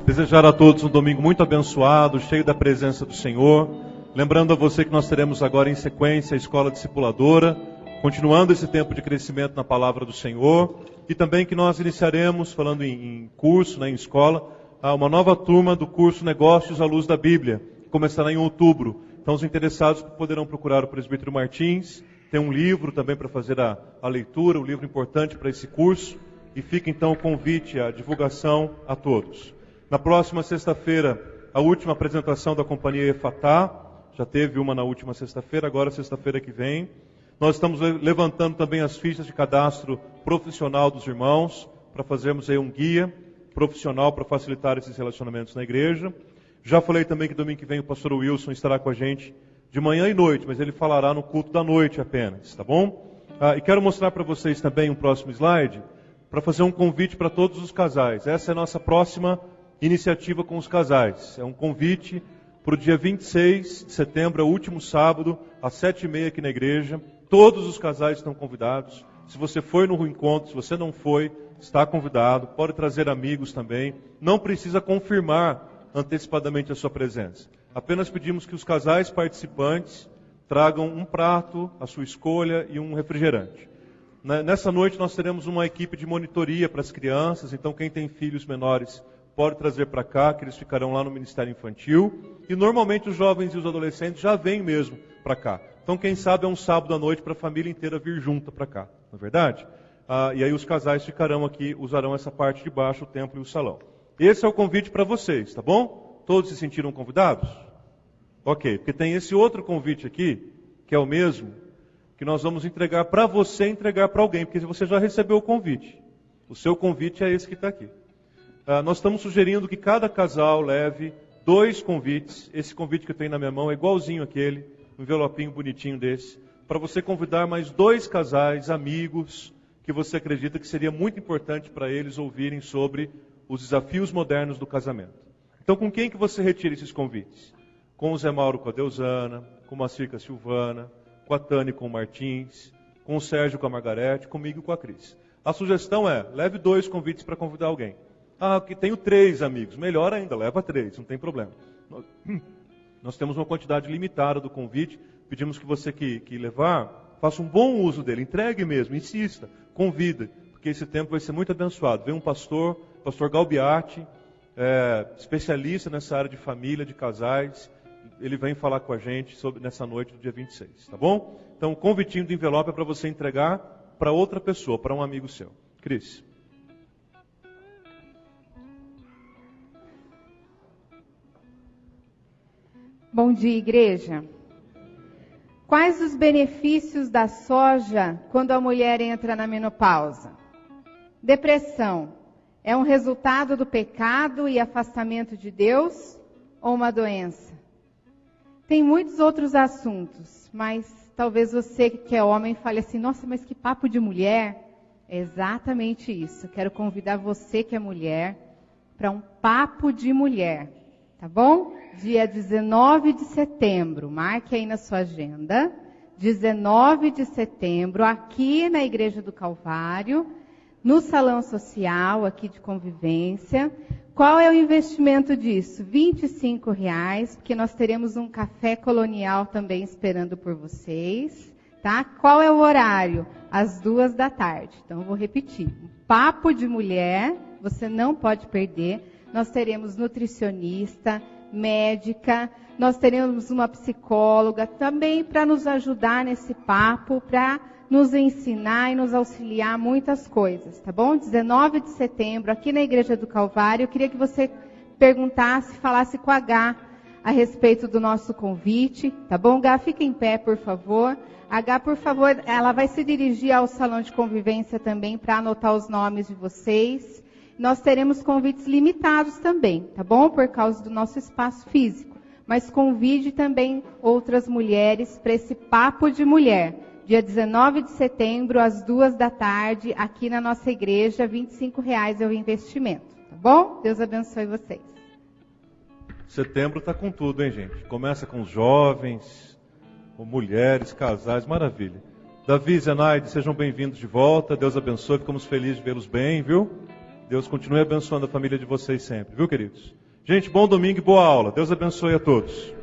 desejar a todos um domingo muito abençoado, cheio da presença do Senhor. Lembrando a você que nós teremos agora em sequência a Escola Discipuladora, continuando esse tempo de crescimento na Palavra do Senhor. E também que nós iniciaremos, falando em curso, em escola, uma nova turma do curso Negócios à Luz da Bíblia, que começará em outubro. Então os interessados poderão procurar o presbítero Martins. Tem um livro também para fazer a leitura, um livro importante para esse curso. E fica então o convite, a divulgação a todos. Na próxima sexta-feira, a última apresentação da Companhia Efatá. Já teve uma na última sexta-feira, agora sexta-feira que vem. Nós estamos levantando também as fichas de cadastro profissional dos irmãos, para fazermos aí um guia profissional para facilitar esses relacionamentos na igreja. Já falei também que domingo que vem o pastor Wilson estará com a gente de manhã e noite, mas ele falará no culto da noite apenas, tá bom? E quero mostrar para vocês também um próximo slide, para fazer um convite para todos os casais. Essa é a nossa próxima iniciativa com os casais. É um convite para o dia 26 de setembro, é o último sábado, às 7h30 aqui na igreja. Todos os casais estão convidados. Se você foi no encontro, se você não foi, está convidado. Pode trazer amigos também. Não precisa confirmar antecipadamente a sua presença. Apenas pedimos que os casais participantes tragam um prato, a sua escolha e um refrigerante. Nessa noite nós teremos uma equipe de monitoria para as crianças. Então quem tem filhos menores pode trazer para cá, que eles ficarão lá no Ministério Infantil. E normalmente os jovens e os adolescentes já vêm mesmo para cá. Então quem sabe é um sábado à noite para a família inteira vir junta para cá, não é verdade? E aí os casais ficarão aqui, usarão essa parte de baixo, o templo e o salão. Esse é o convite para vocês, tá bom? Todos se sentiram convidados? Ok, porque tem esse outro convite aqui, que é o mesmo, que nós vamos entregar para você, entregar para alguém, porque você já recebeu o convite. O seu convite é esse que está aqui. Nós estamos sugerindo que cada casal leve 2 convites. Esse convite que eu tenho na minha mão é igualzinho àquele, um envelopinho bonitinho desse, para você convidar mais 2 casais, amigos, que você acredita que seria muito importante para eles ouvirem sobre os desafios modernos do casamento. Então, com quem que você retira esses convites? Com o Zé Mauro com a Deusana, com a Macir com a Silvana, com a Tânia com o Martins, com o Sérgio com a Margarete, comigo e com a Cris. A sugestão é, leve 2 convites para convidar alguém. Que tenho 3 amigos. Melhor ainda, leva 3, não tem problema. Nós temos uma quantidade limitada do convite. Pedimos que você que levar, faça um bom uso dele. Entregue mesmo, insista, convida. Porque esse tempo vai ser muito abençoado. Vem um pastor Galbiati, especialista nessa área de família, de casais. Ele vem falar com a gente nessa noite do dia 26, tá bom? Então, o convitinho do envelope é para você entregar para outra pessoa, para um amigo seu. Cris. Bom dia, igreja. Quais os benefícios da soja quando a mulher entra na menopausa? Depressão. É um resultado do pecado e afastamento de Deus ou uma doença? Tem muitos outros assuntos, mas talvez você que é homem fale assim, nossa, mas que papo de mulher. É exatamente isso. Quero convidar você que é mulher para um papo de mulher. Tá bom? Dia 19 de setembro, marque aí na sua agenda. 19 de setembro, aqui na Igreja do Calvário, no Salão Social, aqui de convivência. Qual é o investimento disso? R$25, porque nós teremos um café colonial também esperando por vocês. Tá? Qual é o horário? Às 2 da tarde. Então, eu vou repetir. Papo de mulher, você não pode perder. Nós teremos nutricionista, médica, nós teremos uma psicóloga também para nos ajudar nesse papo, para nos ensinar e nos auxiliar muitas coisas, tá bom? 19 de setembro, aqui na Igreja do Calvário, eu queria que você perguntasse, falasse com a Gá a respeito do nosso convite, tá bom? Gá, fica em pé, por favor. A Gá, por favor, ela vai se dirigir ao salão de convivência também para anotar os nomes de vocês. Nós teremos convites limitados também, tá bom? Por causa do nosso espaço físico. Mas convide também outras mulheres para esse papo de mulher. Dia 19 de setembro, às 14h, aqui na nossa igreja, R$ 25 é o investimento, tá bom? Deus abençoe vocês. Setembro está com tudo, hein, gente? Começa com os jovens, com mulheres, casais, maravilha. Davi e Zenaide, sejam bem-vindos de volta. Deus abençoe, ficamos felizes de vê-los bem, viu? Deus continue abençoando a família de vocês sempre, viu, queridos? Gente, bom domingo e boa aula. Deus abençoe a todos.